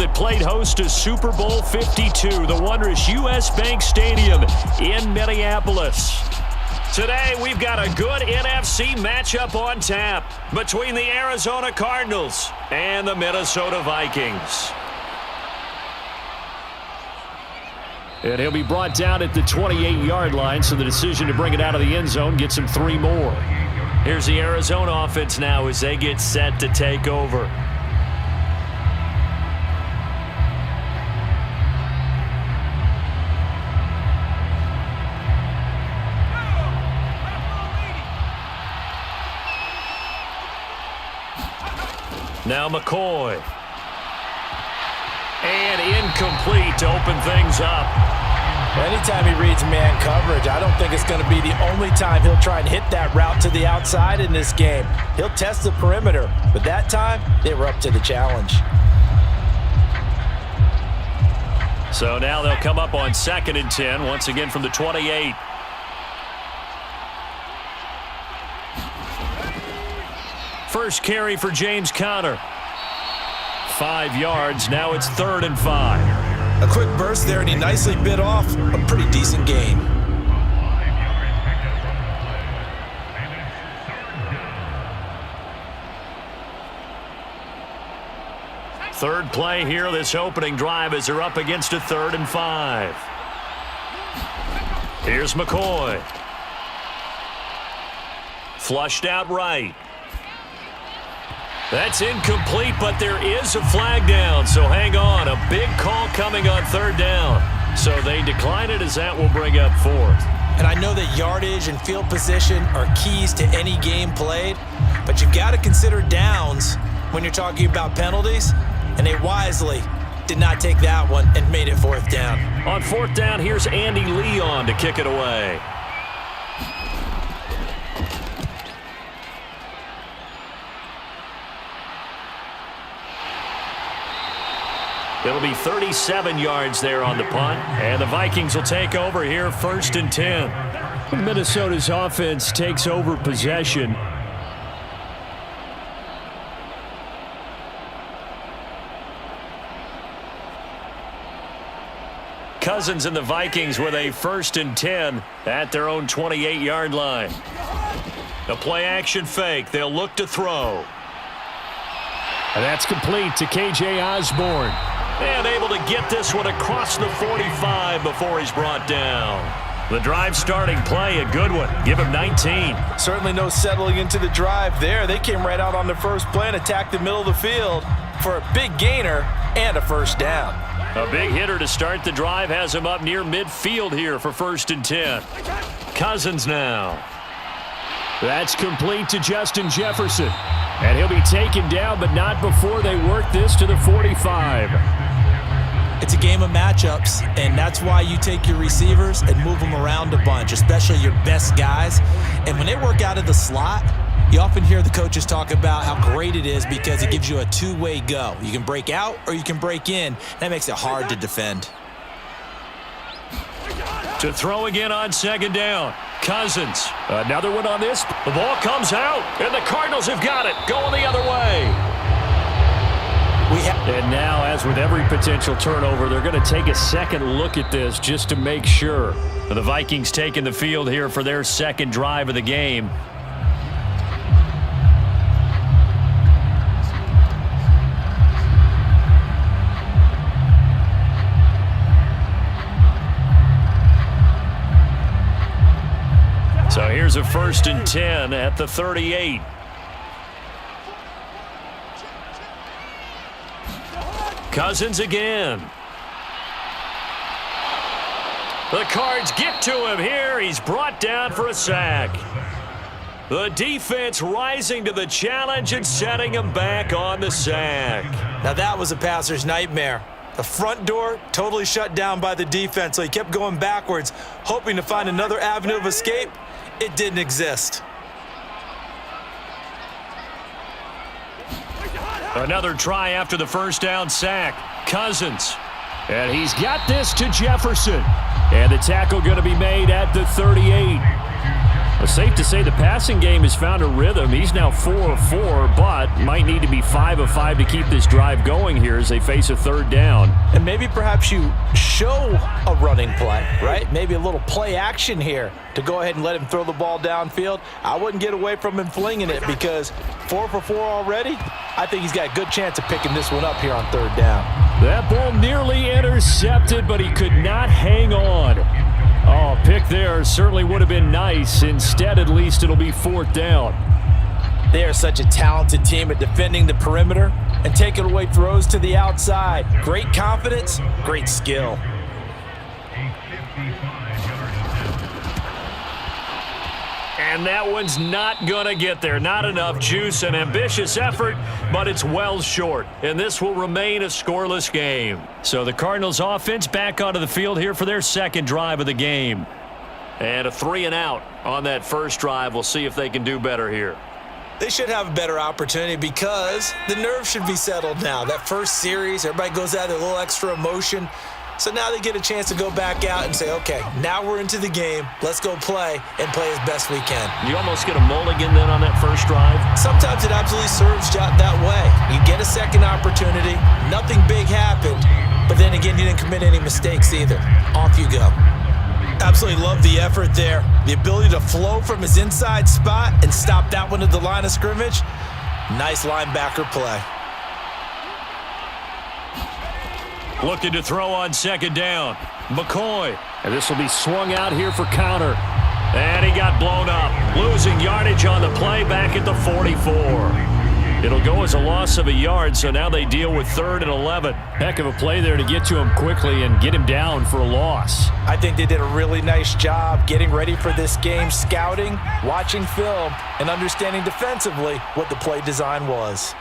that played host to Super Bowl 52, the wondrous U.S. Bank Stadium in Minneapolis. Today, we've got a good NFC matchup on tap between the Arizona Cardinals and the Minnesota Vikings. And he'll be brought down at the 28-yard line, so the decision to bring it out of the end zone gets him 3 more. Here's the Arizona offense now as they get set to take over. Now McCoy. And incomplete to open things up. Anytime he reads man coverage, I don't think it's going to be the only time he'll try and hit that route to the outside in this game. He'll test the perimeter, but that time they were up to the challenge. So now they'll come up on 2nd and 10, once again from the 28. First carry for James Conner. 5 yards, now it's 3rd and 5. A quick burst there, and he nicely bit off a pretty decent gain. Third play here, this opening drive as they're up against a 3rd and 5. Here's McCoy. Flushed out right. That's incomplete, but there is a flag down, so hang on. A big call coming on 3rd down. So they decline it as that will bring up 4th. And I know that yardage and field position are keys to any game played, but you've got to consider downs when you're talking about penalties, and they wisely did not take that one and made it 4th down. On 4th down, here's Andy Leon to kick it away. It'll be 37 yards there on the punt, and the Vikings will take over here 1st and 10. Minnesota's offense takes over possession. Cousins and the Vikings with a 1st and 10 at their own 28-yard line. The play-action fake. They'll look to throw. And that's complete to K.J. Osborne. And able to get this one across the 45 before he's brought down. The drive starting play, a good one. Give him 19. Certainly no settling into the drive there. They came right out on the first play and attacked the middle of the field for a big gainer and a 1st down. A big hitter to start the drive has him up near midfield here for 1st and 10. Cousins now. That's complete to Justin Jefferson. And he'll be taken down, but not before they work this to the 45. It's a game of matchups, and that's why you take your receivers and move them around a bunch, especially your best guys. And when they work out of the slot, you often hear the coaches talk about how great it is because it gives you a two-way go. You can break out or you can break in. That makes it hard to defend. To throw again on 2nd down. Cousins. Another one on this. The ball comes out, and the Cardinals have got it. Going the other way. And now, as with every potential turnover, they're going to take a second look at this just to make sure. The Vikings taking the field here for their 2nd drive of the game. So here's a 1st and 10 at the 38. Cousins again. The Cards get to him here. He's brought down for a sack. The defense rising to the challenge and setting him back on the sack. Now that was a passer's nightmare. The front door totally shut down by the defense, so he kept going backwards, hoping to find another avenue of escape. It didn't exist. Another try after the 1st down sack. Cousins. And he's got this to Jefferson. And the tackle going to be made at the 38. It's safe to say the passing game has found a rhythm. He's now 4 of 4, but might need to be 5 of 5 to keep this drive going here as they face a third down. And maybe perhaps you show a running play, right? Maybe a little play action here to go ahead and let him throw the ball downfield. I wouldn't get away from him flinging it because 4 for 4 already. I think he's got a good chance of picking this one up here on third down. That ball nearly intercepted, but he could not hang on. Oh, pick there certainly would have been nice. Instead, at least it'll be 4th down. They are such a talented team at defending the perimeter and taking away throws to the outside. Great confidence, great skill. And that one's not going to get there. Not enough juice. An ambitious effort, but it's well short. And this will remain a scoreless game. So the Cardinals offense back onto the field here for their second drive of the game. And a 3-and-out on that first drive. We'll see if they can do better here. They should have a better opportunity because the nerves should be settled now. That first series, everybody goes out with a little extra emotion. So now they get a chance to go back out and say, okay, now we're into the game. Let's go play and play as best we can. You almost get a mulligan then on that first drive? Sometimes it absolutely serves that way. You get a second opportunity. Nothing big happened. But then again, you didn't commit any mistakes either. Off you go. Absolutely love the effort there. The ability to flow from his inside spot and stop that one at the line of scrimmage. Nice linebacker play. Looking to throw on second down. McCoy. And this will be swung out here for counter. And he got blown up. Losing yardage on the play back at the 44. It'll go as a loss of a yard, so now they deal with 3rd and 11. Heck of a play there to get to him quickly and get him down for a loss. I think they did a really nice job getting ready for this game, scouting, watching film, and understanding defensively what the play design was.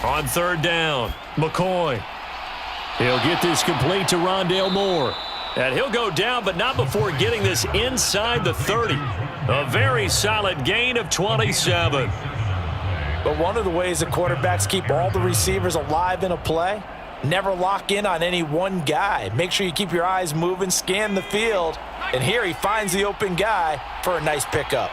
On 3rd down, McCoy. He'll get this complete to Rondale Moore. And he'll go down, but not before getting this inside the 30. A very solid gain of 27. But one of the ways the quarterbacks keep all the receivers alive in a play, never lock in on any one guy. Make sure you keep your eyes moving, scan the field. And here he finds the open guy for a nice pickup.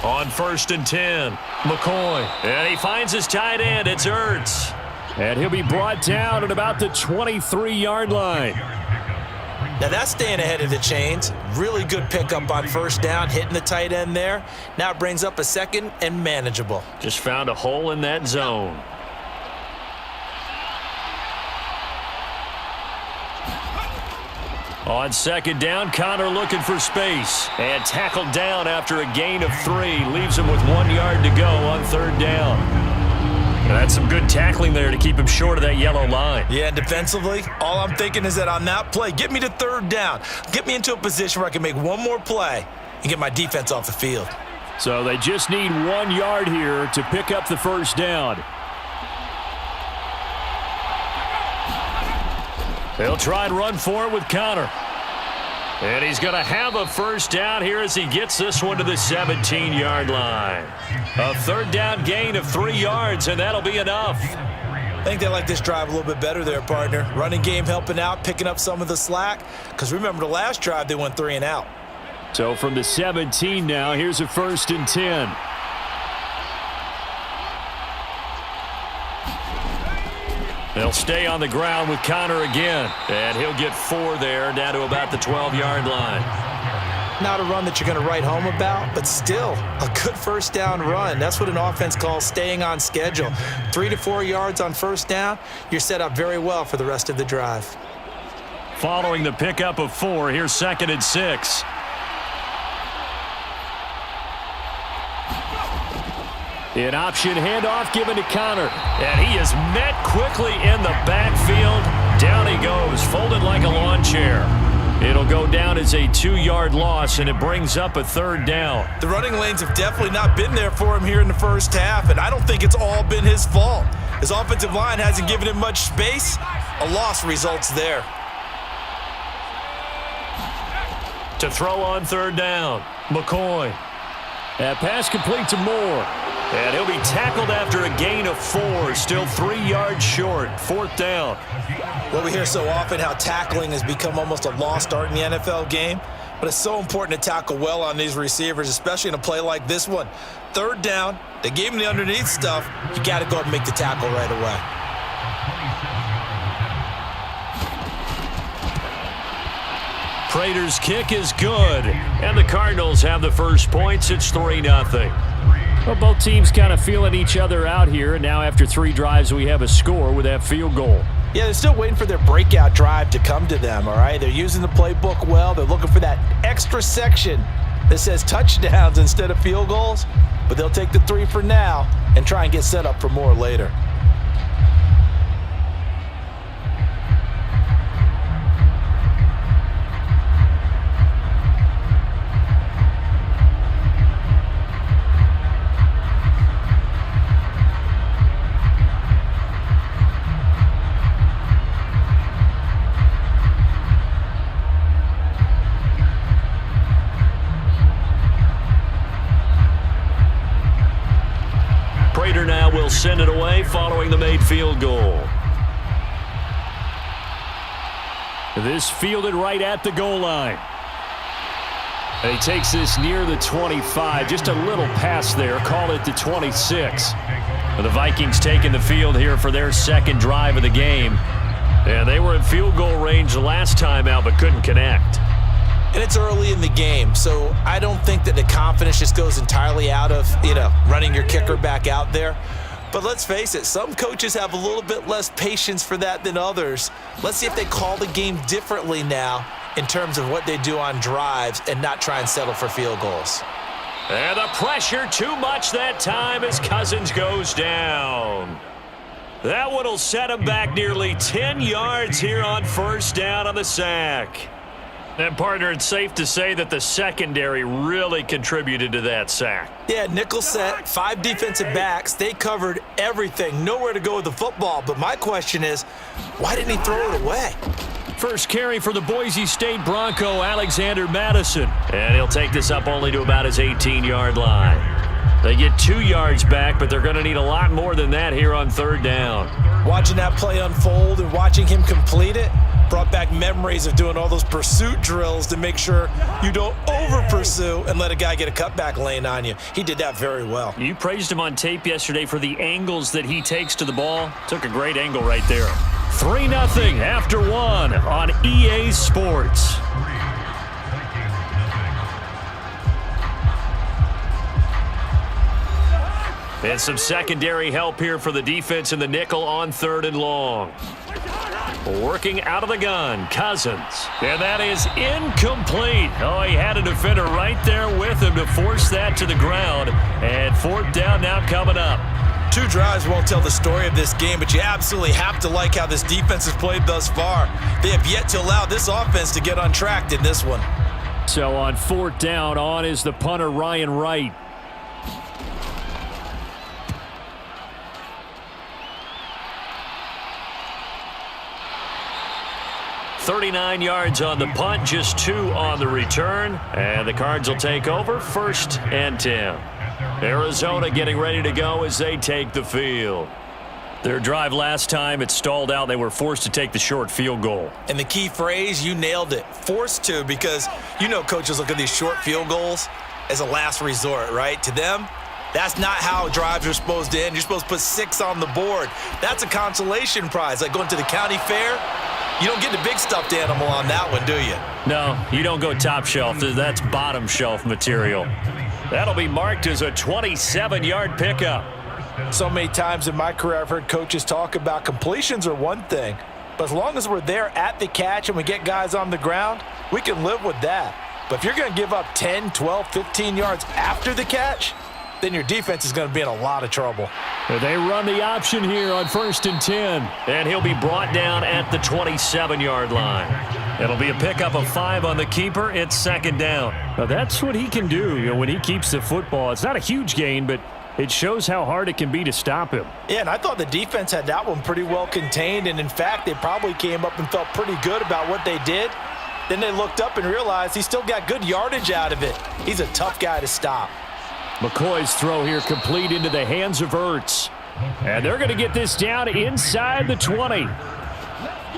On 1st and 10, McCoy. And he finds his tight end. It's Ertz. And he'll be brought down at about the 23-yard line. Now that's staying ahead of the chains. Really good pickup on 1st down, hitting the tight end there. Now it brings up a 2nd and manageable. Just found a hole in that zone. On 2nd down, Connor looking for space. And tackled down after a gain of 3. Leaves him with 1 yard to go on 3rd down. And that's some good tackling there to keep him short of that yellow line. Yeah, defensively, all I'm thinking is that on that play, get me to 3rd down. Get me into a position where I can make one more play and get my defense off the field. So they just need 1 yard here to pick up the 1st down. They'll try and run for it with Connor. And he's going to have a 1st down here as he gets this one to the 17-yard line. A 3rd down gain of 3 yards, and that'll be enough. I think they like this drive a little bit better there, partner. Running game helping out, picking up some of the slack. Because remember, the last drive, they went 3 and out. So from the 17 now, here's a 1st and 10. They'll stay on the ground with Connor again. And he'll get 4 there, down to about the 12-yard line. Not a run that you're going to write home about, but still a good 1st down run. That's what an offense calls staying on schedule. 3 to 4 yards on 1st down, you're set up very well for the rest of the drive. Following the pickup of 4, here's 2nd and 6. An option handoff given to Connor. And he is met quickly in the backfield. Down he goes, folded like a lawn chair. It'll go down as a 2-yard loss, and it brings up a 3rd down. The running lanes have definitely not been there for him here in the first half, and I don't think it's all been his fault. His offensive line hasn't given him much space. A loss results there. To throw on 3rd down, McCoy. That pass complete to Moore. And he'll be tackled after a gain of 4, still 3 yards short, 4th down. Well, we hear so often how tackling has become almost a lost art in the NFL game, but it's so important to tackle well on these receivers, especially in a play like this one. 3rd down, they gave him the underneath stuff. You got to go and make the tackle right away. Prater's kick is good, and the Cardinals have the first points. It's 3-0. Well, both teams kind of feeling each other out here, and now after 3 drives, we have a score with that field goal. Yeah, they're still waiting for their breakout drive to come to them, all right? They're using the playbook well. They're looking for that extra section that says touchdowns instead of field goals, but they'll take the 3 for now and try and get set up for more later. Now will send it away following the made field goal. This fielded right at the goal line. And he takes this near the 25. Just a little pass there. Call it the 26. And the Vikings taking the field here for their second drive of the game. And they were in field goal range the last time out but couldn't connect. And it's early in the game, so I don't think that the confidence just goes entirely out of, running your kicker back out there. But let's face it, some coaches have a little bit less patience for that than others. Let's see if they call the game differently now in terms of what they do on drives and not try and settle for field goals. And the pressure too much that time as Cousins goes down. That one will set him back nearly 10 yards here on 1st down on the sack. And, partner, it's safe to say that the secondary really contributed to that sack. Yeah, nickel set, 5 defensive backs. They covered everything. Nowhere to go with the football. But my question is, why didn't he throw it away? First carry for the Boise State Bronco, Alexander Madison. And he'll take this up only to about his 18-yard line. They get 2 yards back, but they're going to need a lot more than that here on 3rd down. Watching that play unfold and watching him complete it brought back memories of doing all those pursuit drills to make sure you don't over-pursue and let a guy get a cutback lane on you. He did that very well. You praised him on tape yesterday for the angles that he takes to the ball. Took a great angle right there. 3-0 after 1 on EA Sports. And some secondary help here for the defense in the nickel on 3rd and long. Working out of the gun, Cousins. And that is incomplete. Oh, he had a defender right there with him to force that to the ground. And 4th down now coming up. 2 drives won't tell the story of this game, but you absolutely have to like how this defense has played thus far. They have yet to allow this offense to get untracked in this one. So on 4th down, on is the punter, Ryan Wright. 39 yards on the punt, just 2 on the return. And the Cards will take over 1st and 10. Arizona getting ready to go as they take the field. Their drive last time, it stalled out. They were forced to take the short field goal. And the key phrase, you nailed it, forced to, because coaches look at these short field goals as a last resort, right? To them, that's not how drives are supposed to end. You're supposed to put 6 on the board. That's a consolation prize, like going to the county fair. You don't get the big stuffed animal on that one, do you? No, you don't go top shelf. That's bottom shelf material. That'll be marked as a 27-yard pickup. So many times in my career, I've heard coaches talk about completions are one thing, but as long as we're there at the catch and we get guys on the ground, we can live with that. But if you're going to give up 10, 12, 15 yards after the catch, then your defense is going to be in a lot of trouble. They run the option here on 1st and 10. And he'll be brought down at the 27-yard line. It'll be a pickup of 5 on the keeper. It's 2nd down. Now that's what he can do when he keeps the football. It's not a huge gain, but it shows how hard it can be to stop him. Yeah, and I thought the defense had that one pretty well contained. And, in fact, they probably came up and felt pretty good about what they did. Then they looked up and realized he still got good yardage out of it. He's a tough guy to stop. McCoy's throw here complete into the hands of Ertz. And they're going to get this down inside the 20.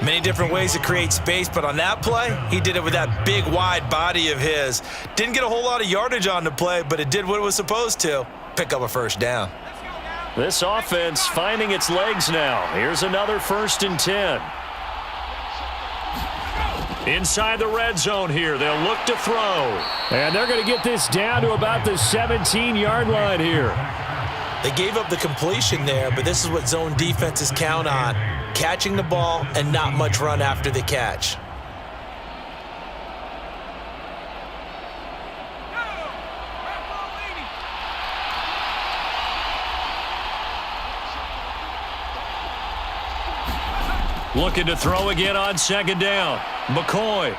Many different ways to create space, but on that play, he did it with that big, wide body of his. Didn't get a whole lot of yardage on the play, but it did what it was supposed to. Pick up a first down. This offense finding its legs now. Here's another 1st and 10. Inside the red zone here. They'll look to throw. And they're going to get this down to about the 17-yard line here. They gave up the completion there, but this is what zone defenses count on. Catching the ball and not much run after the catch. Looking to throw again on 2nd down. McCoy.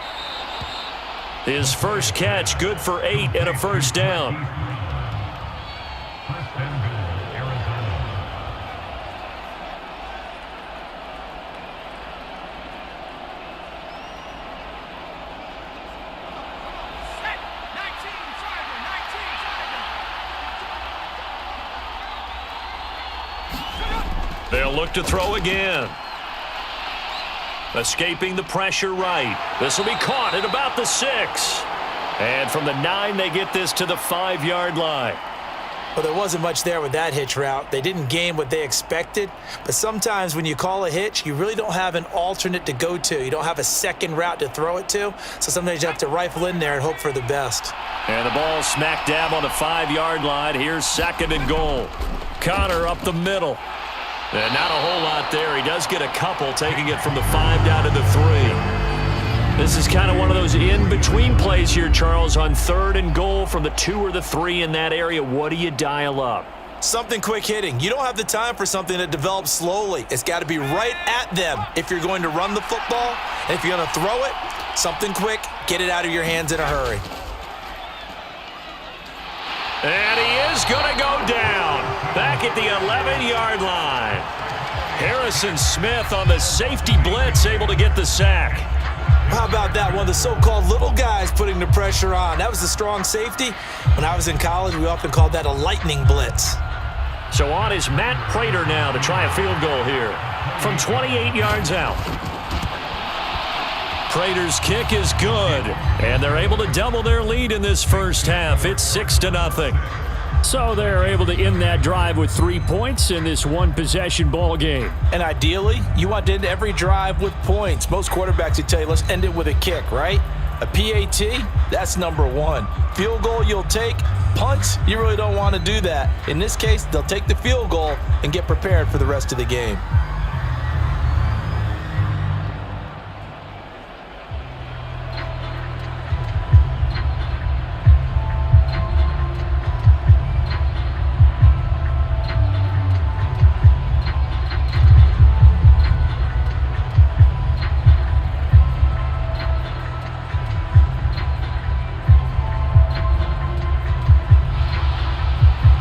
His first catch, good for 8 and a first down. They'll look to throw again. Escaping the pressure right. This will be caught at about the 6. And from the 9, they get this to the 5-yard line. Well, there wasn't much there with that hitch route. They didn't gain what they expected. But sometimes when you call a hitch, you really don't have an alternate to go to. You don't have a second route to throw it to. So sometimes you have to rifle in there and hope for the best. And the ball smack dab on the 5-yard line. Here's 2nd and goal. Connor up the middle. And not a whole lot there. He does get a couple, taking it from the 5 down to the 3. This is kind of one of those in-between plays here, Charles, on 3rd and goal from the 2 or the 3 in that area. What do you dial up? Something quick hitting. You don't have the time for something that develops slowly. It's got to be right at them if you're going to run the football. And if you're going to throw it, something quick, get it out of your hands in a hurry. And he is going to go down back at the 11-yard line. Harrison Smith on the safety blitz, able to get the sack. How about that? One of the so-called little guys putting the pressure on. That was the strong safety. When I was in college, we often called that a lightning blitz. So on is Matt Prater now to try a field goal here from 28 yards out. Prater's kick is good, and they're able to double their lead in this first half. It's 6-0. So they're able to end that drive with 3 points in this one-possession ball game. And ideally, you want to end every drive with points. Most quarterbacks would tell you, let's end it with a kick, right? A PAT, that's number 1. Field goal you'll take. Punts, you really don't want to do that. In this case, they'll take the field goal and get prepared for the rest of the game.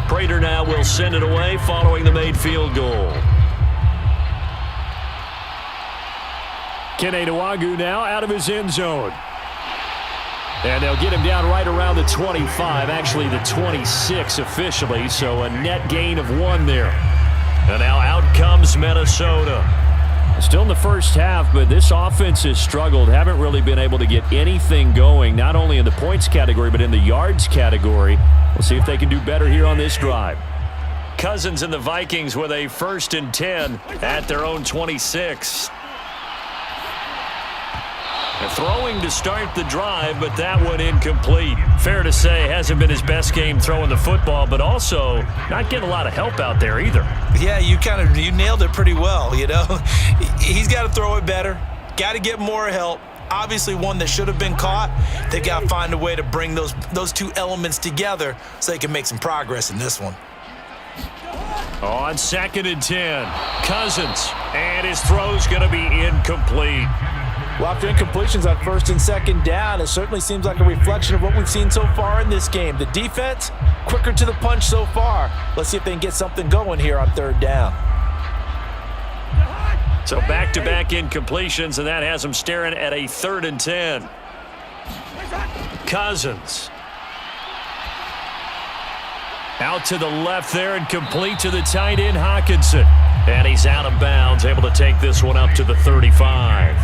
Prater now will send it away following the made field goal. Kene Nwangwu now out of his end zone. And they'll get him down right around the 25, actually the 26 officially, so a net gain of 1 there. And now out comes Minnesota. Still in the first half, but this offense has struggled. Haven't really been able to get anything going, not only in the points category, but in the yards category. We'll see if they can do better here on this drive. Cousins and the Vikings with a 1st and 10 at their own 26. And throwing to start the drive, but that one incomplete. Fair to say, hasn't been his best game throwing the football, but also not getting a lot of help out there either. Yeah, you nailed it pretty well, you know. He's got to throw it better, got to get more help. Obviously one that should have been caught. They got to find a way to bring those two elements together so they can make some progress in this one. On 2nd and 10, Cousins, and his throw's going to be incomplete. Well, after incompletions on 1st and 2nd down, it certainly seems like a reflection of what we've seen so far in this game. The defense, quicker to the punch so far. Let's see if they can get something going here on 3rd down. So back-to-back incompletions, and that has them staring at a 3rd and 10. Out to the left there and complete to the tight end, Hockenson. And he's out of bounds, able to take this one up to the 35.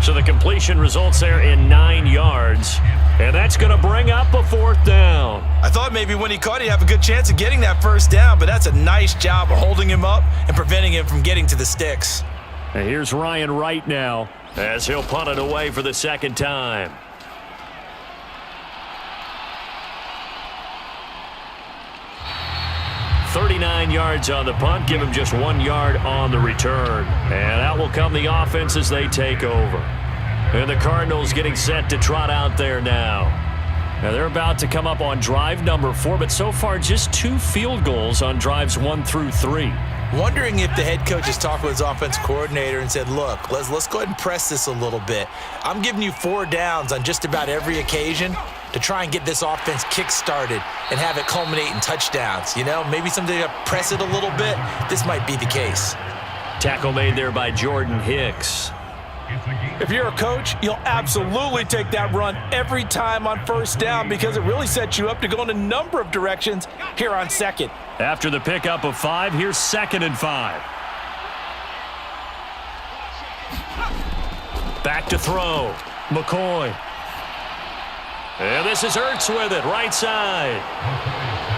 So the completion results there in 9 yards. And that's going to bring up a 4th down. I thought maybe when he caught it, he'd have a good chance of getting that 1st down, but that's a nice job of holding him up and preventing him from getting to the sticks. And here's Ryan Wright now as he'll punt it away for the 2nd time. "39 yards on the punt, give him just 1 yard on the return. And out will come the offense as they take over. And the Cardinals getting set to trot out there now. Now they're about to come up on drive number 4, but so far just 2 field goals on drives 1 through 3. Wondering if the head coach has talked with his offense coordinator and said, look, let's go ahead and press this a little bit. I'm giving you 4 downs on just about every occasion to try and get this offense kick-started and have it culminate in touchdowns. You know, maybe someday to press it a little bit. This might be the case. Tackle made there by Jordan Hicks. If you're a coach, you'll absolutely take that run every time on 1st down because it really sets you up to go in a number of directions here on 2nd. After the pickup of 5, here's 2nd and 5. Back to throw. McCoy. And this is Ertz with it, right side.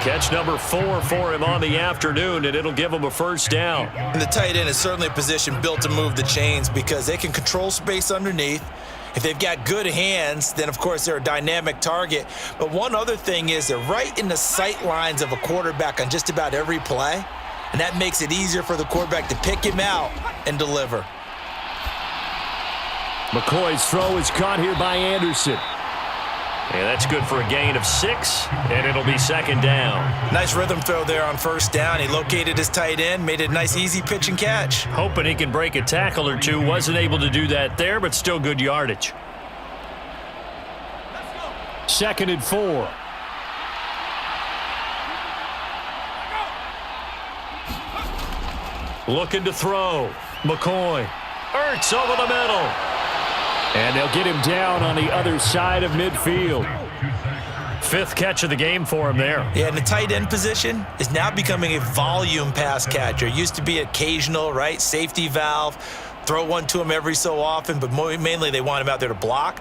Catch number 4 for him on the afternoon, and it'll give him a 1st down. And the tight end is certainly a position built to move the chains because they can control space underneath. If they've got good hands, then, of course, they're a dynamic target. But one other thing is they're right in the sight lines of a quarterback on just about every play, and that makes it easier for the quarterback to pick him out and deliver. McCoy's throw is caught here by Anderson. And that's good for a gain of 6, and it'll be 2nd down. Nice rhythm throw there on 1st down. He located his tight end, made it a nice, easy pitch and catch. Hoping he can break a tackle or 2. Wasn't able to do that there, but still good yardage. 2nd and 4. Looking to throw. McCoy. Ertz over the middle. And they'll get him down on the other side of midfield. 5th catch of the game for him there. Yeah, and the tight end position is now becoming a volume pass catcher. Used to be occasional, right? Safety valve. Throw one to him every so often, but mainly they want him out there to block.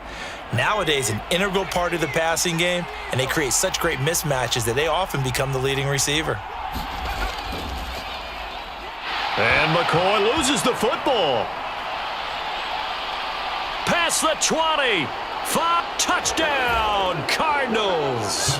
Nowadays, an integral part of the passing game, and they create such great mismatches that they often become the leading receiver. And McCoy loses the football. Past the 20. 5, touchdown, Cardinals.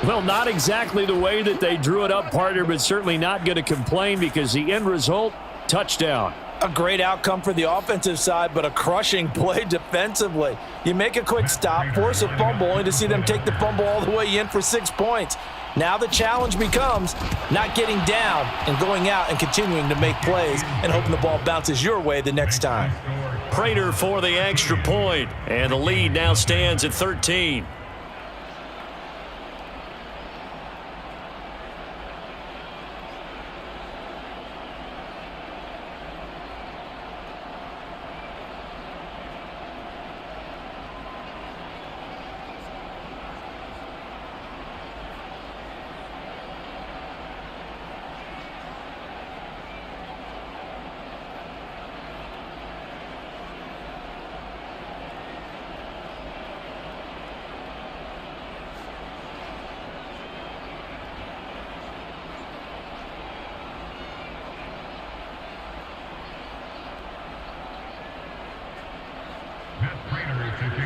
Well, not exactly the way that they drew it up, partner, but certainly not going to complain because the end result, touchdown. A great outcome for the offensive side, but a crushing play defensively. You make a quick stop, force a fumble, only to see them take the fumble all the way in for 6 points. Now the challenge becomes not getting down and going out and continuing to make plays and hoping the ball bounces your way the next time. Prater for the extra point, and the lead now stands at 13.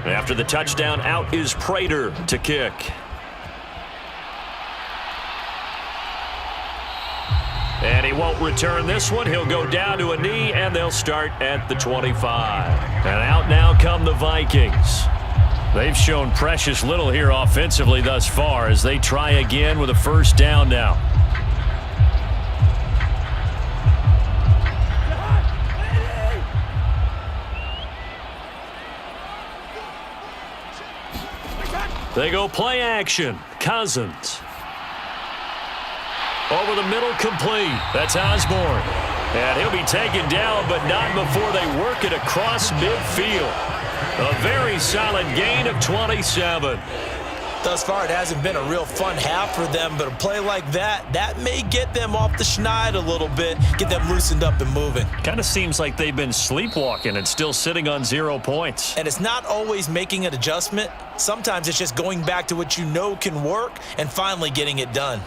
After the touchdown, out is Prater to kick. And he won't return this one. He'll go down to a knee, and they'll start at the 25. And out now come the Vikings. They've shown precious little here offensively thus far as they try again with a 1st down now. They go play action. Cousins. Over the middle, complete. That's Osborne. And he'll be taken down, but not before they work it across midfield. A very solid gain of 27. Thus far, it hasn't been a real fun half for them, but a play like that may get them off the schneid a little bit, get them loosened up and moving. Kind of seems like they've been sleepwalking and still sitting on 0 points. And it's not always making an adjustment. Sometimes it's just going back to what you know can work and finally getting it done.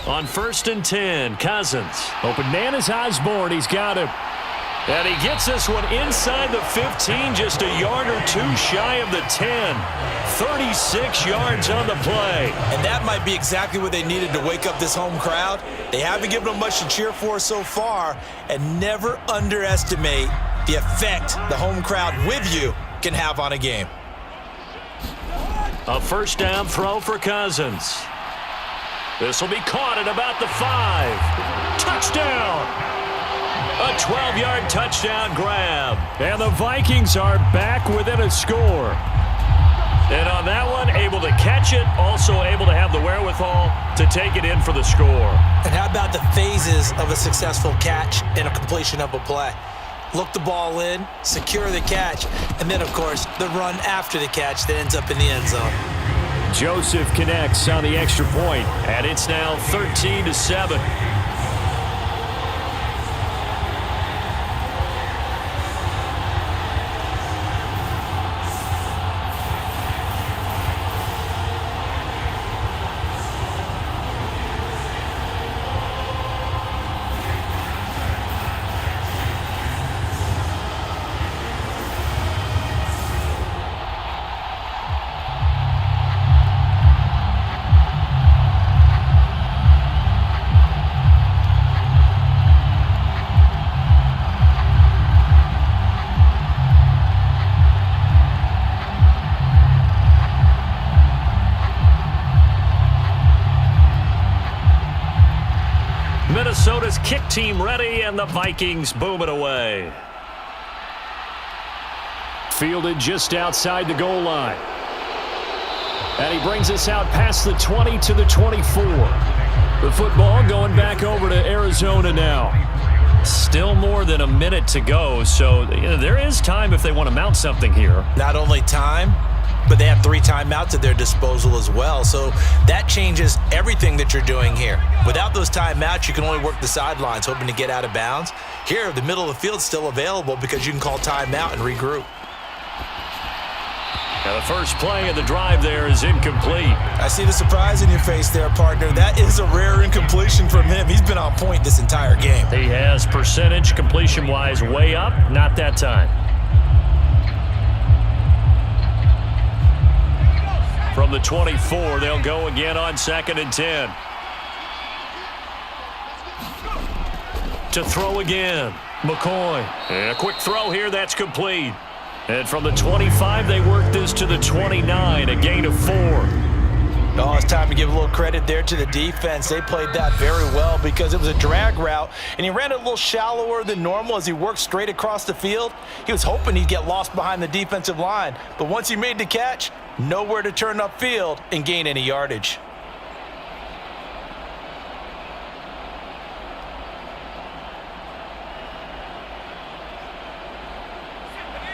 On 1st and 10, Cousins. Open man is Osborne. He's got him. And he gets this one inside the 15, just a yard or two shy of the 10. 36 yards on the play. And that might be exactly what they needed to wake up this home crowd. They haven't given them much to cheer for so far, and never underestimate the effect the home crowd with you can have on a game. A 1st down throw for Cousins. This will be caught at about the 5. Touchdown! A 12-yard touchdown grab. And the Vikings are back within a score. And on that one, able to catch it, also able to have the wherewithal to take it in for the score. And how about the phases of a successful catch and a completion of a play? Look the ball in, secure the catch, and then, of course, the run after the catch that ends up in the end zone. Joseph connects on the extra point. And it's now 13-7. Minnesota's kick team ready, and the Vikings boom it away. Fielded just outside the goal line. And he brings us out past the 20 to the 24. The football going back over to Arizona now. Still more than a minute to go, so there is time if they want to mount something here. Not only time, but they have 3 timeouts at their disposal as well. So that changes everything that you're doing here. Without those timeouts, you can only work the sidelines, hoping to get out of bounds. Here, the middle of the field's still available because you can call timeout and regroup. Now the first play of the drive there is incomplete. I see the surprise in your face there, partner. That is a rare incompletion from him. He's been on point this entire game. He has percentage completion-wise way up, not that time. From the 24, they'll go again on 2nd and 10. To throw again, McCoy. And a quick throw here, that's complete. And from the 25, they work this to the 29, a gain of 4. Oh, it's time to give a little credit there to the defense. They played that very well because it was a drag route, and he ran it a little shallower than normal as he worked straight across the field. He was hoping he'd get lost behind the defensive line, but once he made the catch, nowhere to turn upfield and gain any yardage.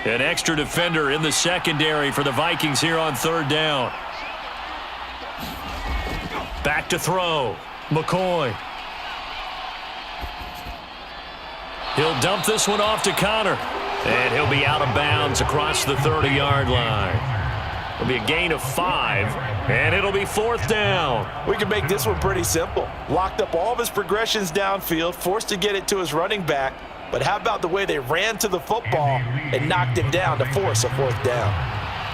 An extra defender in the secondary for the Vikings here on 3rd down. Back to throw. McCoy. He'll dump this one off to Connor. And he'll be out of bounds across the 30-yard line. It'll be a gain of 5, and it'll be 4th down. We can make this one pretty simple. Locked up all of his progressions downfield, forced to get it to his running back. But how about the way they ran to the football and knocked him down to force a 4th down?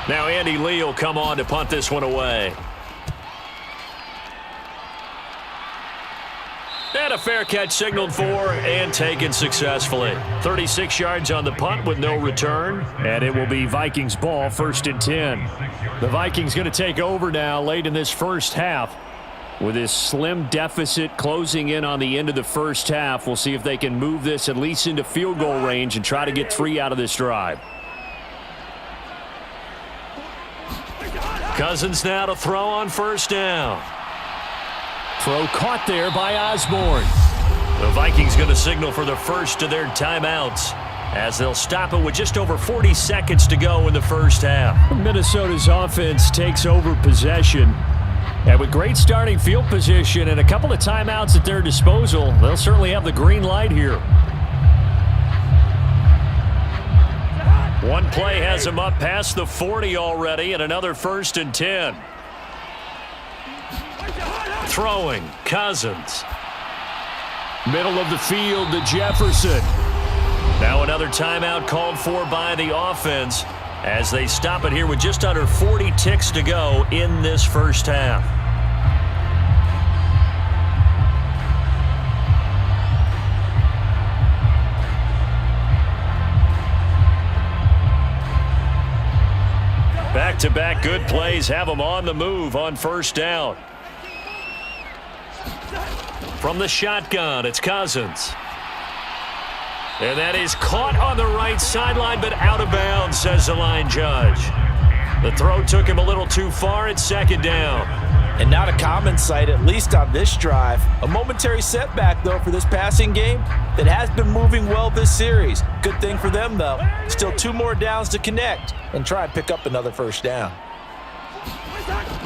Now Andy Lee will come on to punt this one away. And a fair catch signaled for and taken successfully. 36 yards on the punt with no return. And it will be Vikings ball, 1st and 10. The Vikings going to take over now late in this first half. With this slim deficit closing in on the end of the first half, we'll see if they can move this at least into field goal range and try to get 3 out of this drive. Cousins now to throw on 1st down. Throw caught there by Osborne. The Vikings going to signal for the first of their timeouts as they'll stop it with just over 40 seconds to go in the first half. Minnesota's offense takes over possession. And with great starting field position and a couple of timeouts at their disposal, they'll certainly have the green light here. One play has him up past the 40 already, and another 1st and 10. Throwing, Cousins. Middle of the field to Jefferson. Now another timeout called for by the offense as they stop it here with just under 40 ticks to go in this first half. Back-to-back good plays have them on the move on first down. From the shotgun, it's Cousins. And that is caught on the right sideline, but out of bounds, says the line judge. The throw took him a little too far. It's 2nd down. And not a common sight, at least on this drive. A momentary setback, though, for this passing game that has been moving well this series. Good thing for them, though. Still 2 more downs to connect and try and pick up another first down.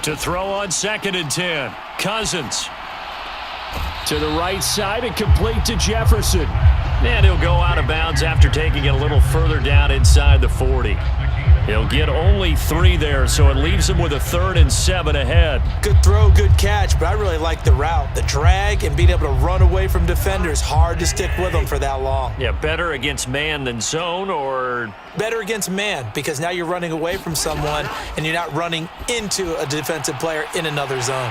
To throw on 2nd and 10, Cousins. To the right side and complete to Jefferson. And he'll go out of bounds after taking it a little further down inside the 40. He'll get only 3 there, so it leaves him with a 3rd and 7 ahead. Good throw, good catch, but I really like the route. The drag and being able to run away from defenders. Hard to stick with them for that long. Yeah, better against man than zone, or? Better against man, because now you're running away from someone and you're not running into a defensive player in another zone.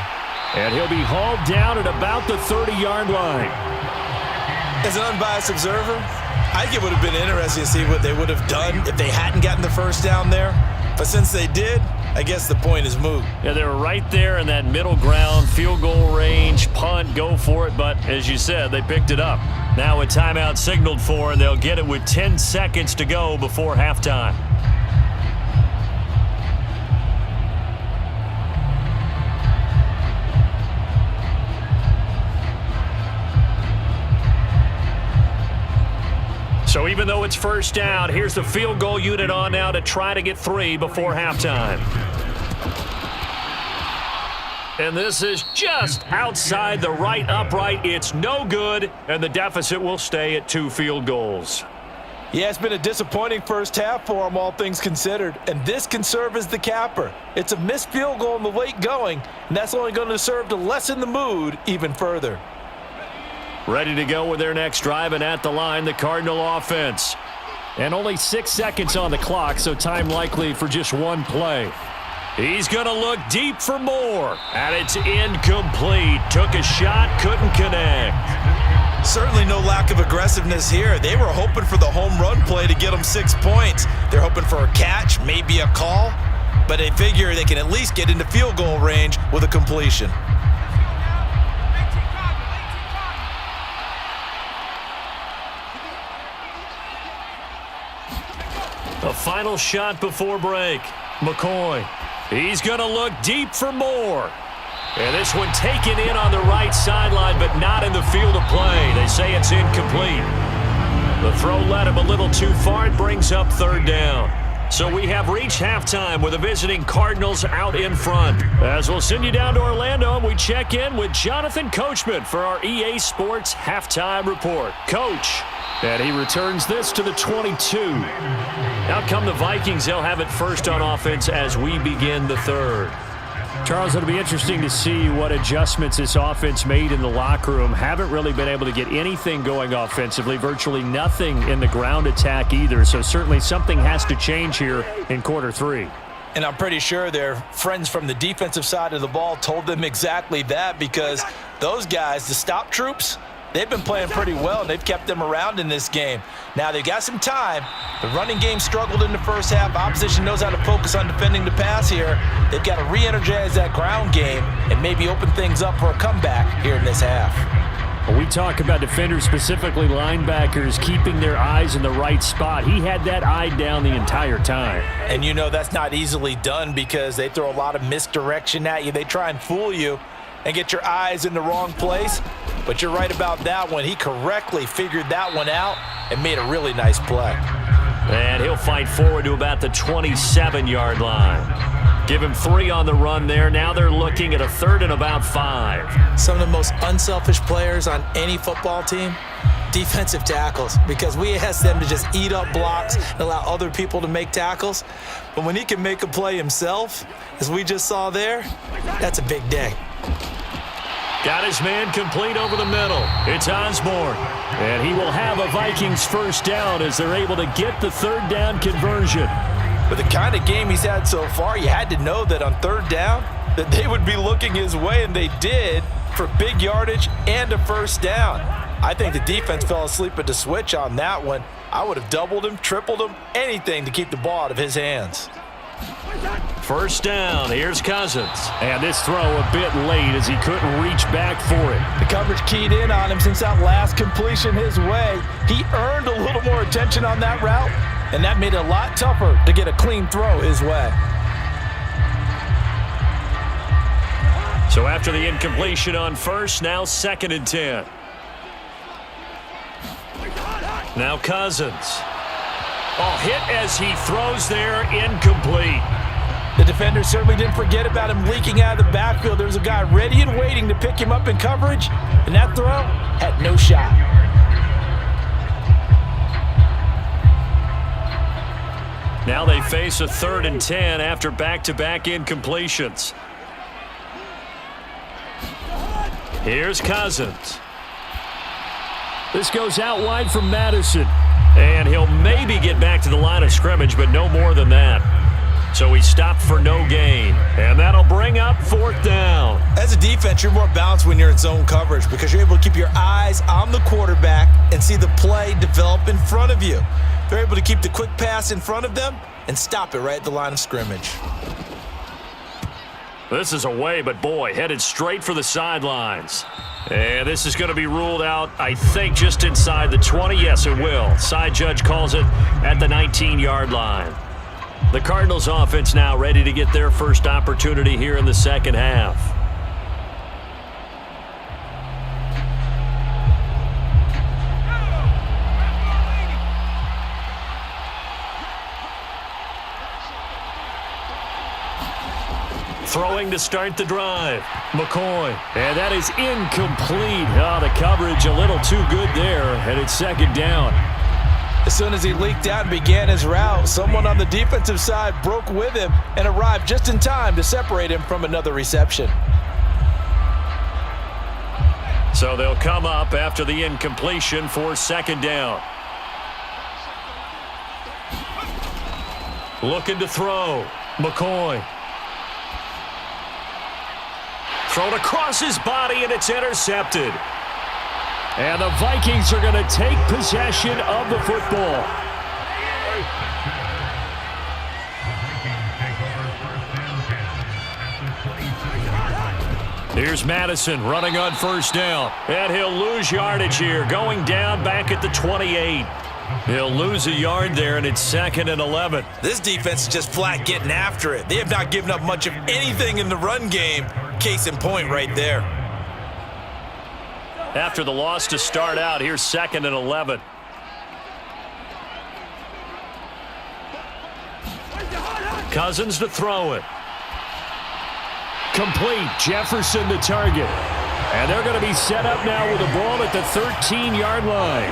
And he'll be hauled down at about the 30-yard line. As an unbiased observer, I think it would have been interesting to see what they would have done if they hadn't gotten the first down there. But since they did, I guess the point is moot. Yeah, they're right there in that middle ground, field goal range, punt, go for it. But as you said, they picked it up. Now a timeout signaled for, and they'll get it with 10 seconds to go before halftime. So even though it's first down, here's the field goal unit on now to try to get 3 before halftime. And this is just outside the right upright. It's no good, and the deficit will stay at 2 field goals. Yeah, it's been a disappointing first half for them, all things considered. And this can serve as the capper. It's a missed field goal in the late going, and that's only going to serve to lessen the mood even further. Ready to go with their next drive, and at the line, the Cardinal offense. And only 6 seconds on the clock, so time likely for just 1 play. He's going to look deep for more, and it's incomplete. Took a shot, couldn't connect. Certainly no lack of aggressiveness here. They were hoping for the home run play to get them 6 points. They're hoping for a catch, maybe a call, but they figure they can at least get into field goal range with a completion. A final shot before break. McCoy. He's going to look deep for more. And this one taken in on the right sideline, but not in the field of play. They say it's incomplete. The throw led him a little too far. It brings up 3rd down. So we have reached halftime with the visiting Cardinals out in front. As we'll send you down to Orlando, and we check in with Jonathan Coachman for our EA Sports Halftime Report. Coach. And he returns this to the 22. Out come the Vikings. They'll have it first on offense as we begin the 3rd. Charles, it'll be interesting to see what adjustments this offense made in the locker room. Haven't really been able to get anything going offensively, virtually nothing in the ground attack either. So certainly something has to change here in quarter 3. And I'm pretty sure their friends from the defensive side of the ball told them exactly that, because those guys, the stop troops, they've been playing pretty well, and they've kept them around in this game. Now, they've got some time. The running game struggled in the first half. Opposition knows how to focus on defending the pass here. They've got to re-energize that ground game and maybe open things up for a comeback here in this half. When we talk about defenders, specifically linebackers, keeping their eyes in the right spot, he had that eye down the entire time. And you know that's not easily done, because they throw a lot of misdirection at you. They try and fool you. and get your eyes in the wrong place. But you're right about that one. He correctly figured that one out and made a really nice play. And he'll fight forward to about the 27-yard line. Give him 3 on the run there. Now they're looking at a 3rd and about 5. Some of the most unselfish players on any football team, defensive tackles, because we ask them to just eat up blocks and allow other people to make tackles. But when he can make a play himself, as we just saw there, that's a big day. Got his man complete over the middle. It's Osborne. And he will have a Vikings first down as they're able to get the 3rd down conversion. With the kind of game he's had so far, you had to know that on 3rd down that they would be looking his way, and they did, for big yardage and a first down. I think the defense fell asleep at the switch on that one. I would have doubled him, tripled him, anything to keep the ball out of his hands. First down, here's Cousins. And this throw a bit late as he couldn't reach back for it. The coverage keyed in on him since that last completion his way. He earned a little more attention on that route, and that made it a lot tougher to get a clean throw his way. So after the incompletion on first, now 2nd and 10. Now Cousins. Oh, hit as he throws there, incomplete. The defender certainly didn't forget about him leaking out of the backfield. There was a guy ready and waiting to pick him up in coverage, and that throw had no shot. Now they face a 3rd and 10 after back-to-back incompletions. Here's Cousins. This goes out wide from Madison. And he'll maybe get back to the line of scrimmage, but no more than that. So he stopped for no gain. And that'll bring up 4th down. As a defense, you're more balanced when you're in zone coverage because you're able to keep your eyes on the quarterback and see the play develop in front of you. They're able to keep the quick pass in front of them and stop it right at the line of scrimmage. This is away, but boy, headed straight for the sidelines. And this is going to be ruled out, I think, just inside the 20. Yes, it will. Side judge calls it at the 19-yard line. The Cardinals offense now ready to get their first opportunity here in the second half. Throwing to start the drive. McCoy. And that is incomplete. Oh, the coverage a little too good there, and it's 2nd down. As soon as he leaked out and began his route, someone on the defensive side broke with him and arrived just in time to separate him from another reception. So they'll come up after the incompletion for 2nd down. Looking to throw. McCoy. Thrown across his body, and it's intercepted. And the Vikings are going to take possession of the football. Here's Madison running on first down. And he'll lose yardage here, going down back at the 28. He'll lose a yard there, and it's 2nd and 11. This defense is just flat getting after it. They have not given up much of anything in the run game. Case in point right there. After the loss to start out, here's 2nd and 11. Cousins to throw it. Complete. Jefferson the target. And they're going to be set up now with the ball at the 13-yard line.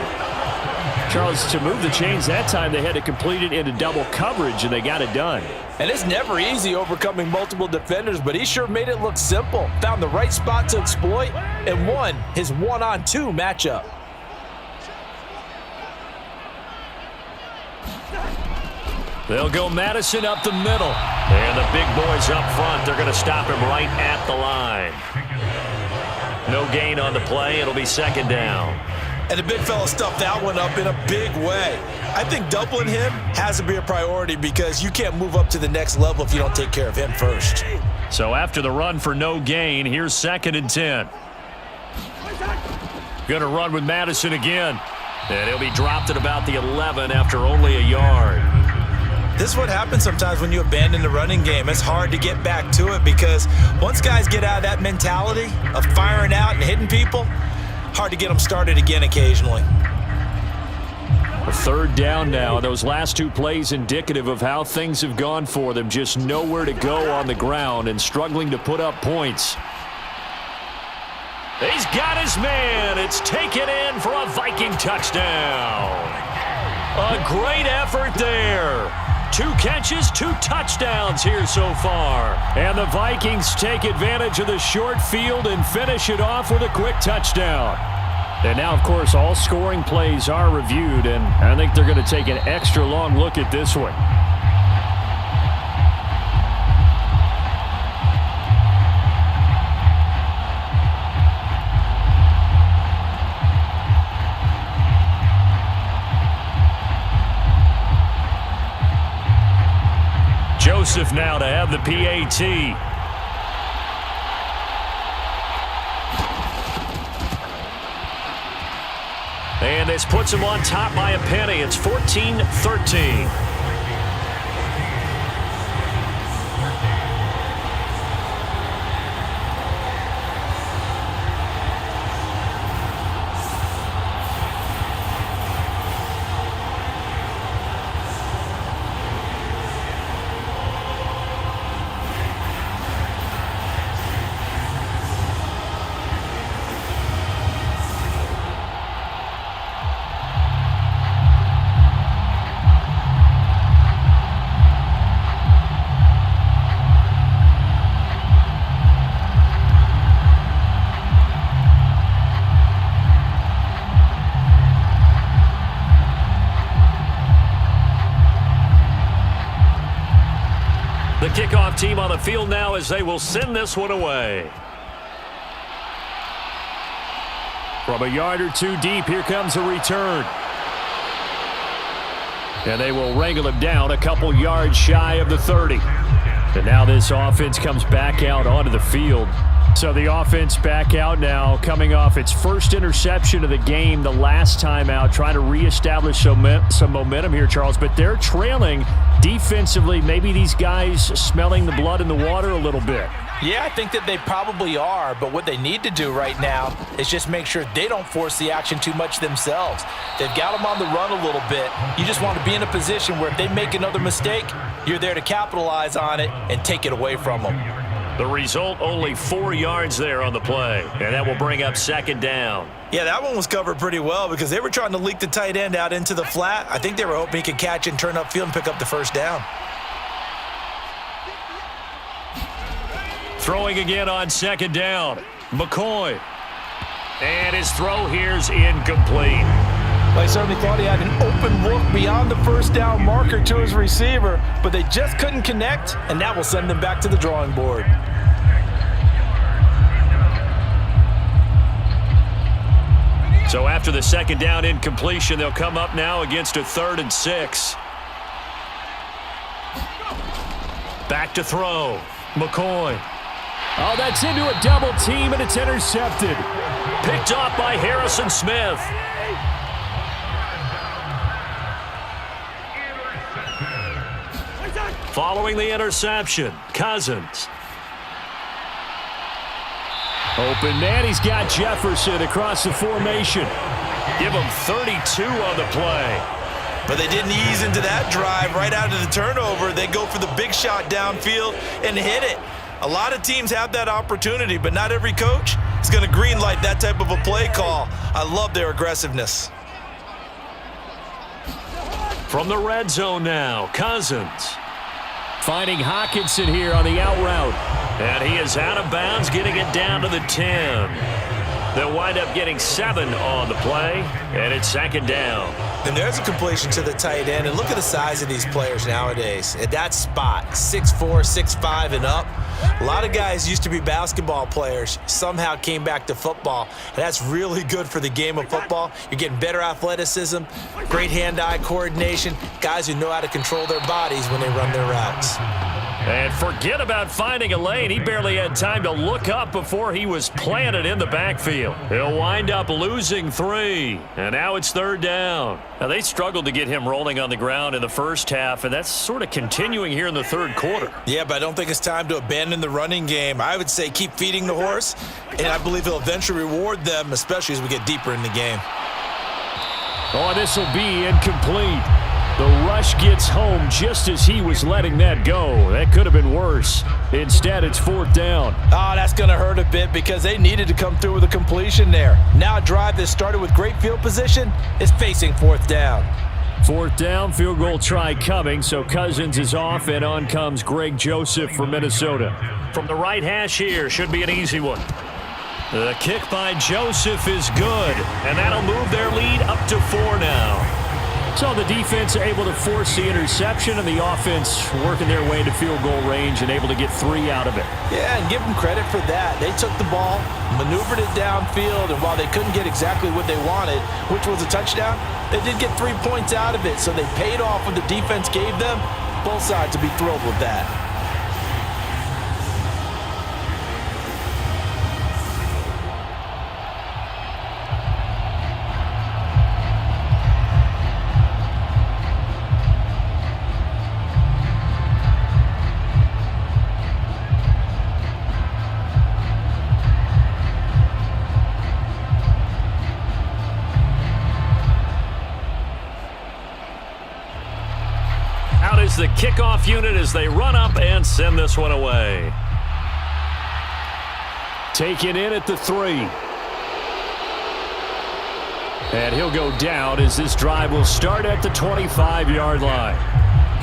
Charles, to move the chains that time, they had to complete it into double coverage, and they got it done. And it's never easy overcoming multiple defenders, but he sure made it look simple. Found the right spot to exploit and won his 1-on-2 matchup. They'll go Madison up the middle. And the big boys up front, they're going to stop him right at the line. No gain on the play. It'll be 2nd down. And the big fella stuffed that one up in a big way. I think doubling him has to be a priority because you can't move up to the next level if you don't take care of him first. So after the run for no gain, here's 2nd and 10. Going to run with Madison again. And he'll be dropped at about the 11 after only a yard. This is what happens sometimes when you abandon the running game. It's hard to get back to it because once guys get out of that mentality of firing out and hitting people, hard to get them started again occasionally. A third down now. Those last two plays indicative of how things have gone for them. Just nowhere to go on the ground and struggling to put up points. He's got his man. It's taken in for a Viking touchdown. A great effort there. 2 catches, 2 touchdowns here so far. And the Vikings take advantage of the short field and finish it off with a quick touchdown. And now, of course, all scoring plays are reviewed, and I think they're going to take an extra long look at this one. Joseph now to have the PAT. And this puts him on top by a penny. It's 14-13. The kickoff team on the field now as they will send this one away. From a yard or 2 deep, here comes a return. And they will wrangle him down a couple yards shy of the 30. And now this offense comes back out onto the field. So the offense back out now, coming off its first interception of the game the last time out, trying to reestablish some momentum here, Charles. But they're trailing defensively. Maybe these guys smelling the blood in the water a little bit. Yeah, I think that they probably are, but what they need to do right now is just make sure they don't force the action too much themselves. They've got them on the run a little bit. You just want to be in a position where if they make another mistake, you're there to capitalize on it and take it away from them. The result, only 4 yards there on the play, and that will bring up second down. Yeah, that one was covered pretty well because they were trying to leak the tight end out into the flat. I think they were hoping he could catch and turn upfield and pick up the first down. Throwing again on second down, McCoy. And his throw here's incomplete. They certainly thought he had an open look beyond the first down marker to his receiver, but they just couldn't connect, and that will send them back to the drawing board. So after the second down incompletion, they'll come up now against a 3rd and 6. Back to throw, McCoy. Oh, that's into a double team, and it's intercepted. Picked off by Harrison Smith. Following the interception, Cousins. Open man, he's got Jefferson across the formation. Give him 32 on the play. But they didn't ease into that drive right out of the turnover. They go for the big shot downfield and hit it. A lot of teams have that opportunity, but not every coach is going to green light that type of a play call. I love their aggressiveness. From the red zone now, Cousins. Finding Hawkinson here on the out route. And he is out of bounds, getting it down to the 10. They'll wind up getting 7 on the play, and it's second down. And there's a completion to the tight end. And look at the size of these players nowadays. At that spot, 6'4", 6'5", and up. A lot of guys used to be basketball players, somehow came back to football. And that's really good for the game of football. You're getting better athleticism, great hand-eye coordination, guys who know how to control their bodies when they run their routes. And forget about finding a lane. He barely had time to look up before he was planted in the backfield. He'll wind up losing 3. And now it's 3rd down. Now, they struggled to get him rolling on the ground in the first half, and that's sort of continuing here in the 3rd quarter. Yeah, but I don't think it's time to abandon the running game. I would say keep feeding the horse, and I believe he'll eventually reward them, especially as we get deeper in the game. Oh, this will be incomplete. The rush gets home just as he was letting that go. That could have been worse. Instead, it's 4th down. Oh, that's going to hurt a bit because they needed to come through with a completion there. Now a drive that started with great field position is facing 4th down. 4th down, field goal try coming, so Cousins is off, and on comes Greg Joseph for Minnesota. From the right hash here, should be an easy one. The kick by Joseph is good, and that'll move their lead up to 4 now. So the defense able to force the interception, and the offense working their way to field goal range and able to get 3 out of it. Yeah, and give them credit for that. They took the ball, maneuvered it downfield, and while they couldn't get exactly what they wanted, which was a touchdown, they did get 3 points out of it, so they paid off what the defense gave them. Both sides will be thrilled with that. The kickoff unit as they run up and send this one away. Taken in at the 3. And he'll go down as this drive will start at the 25-yard line.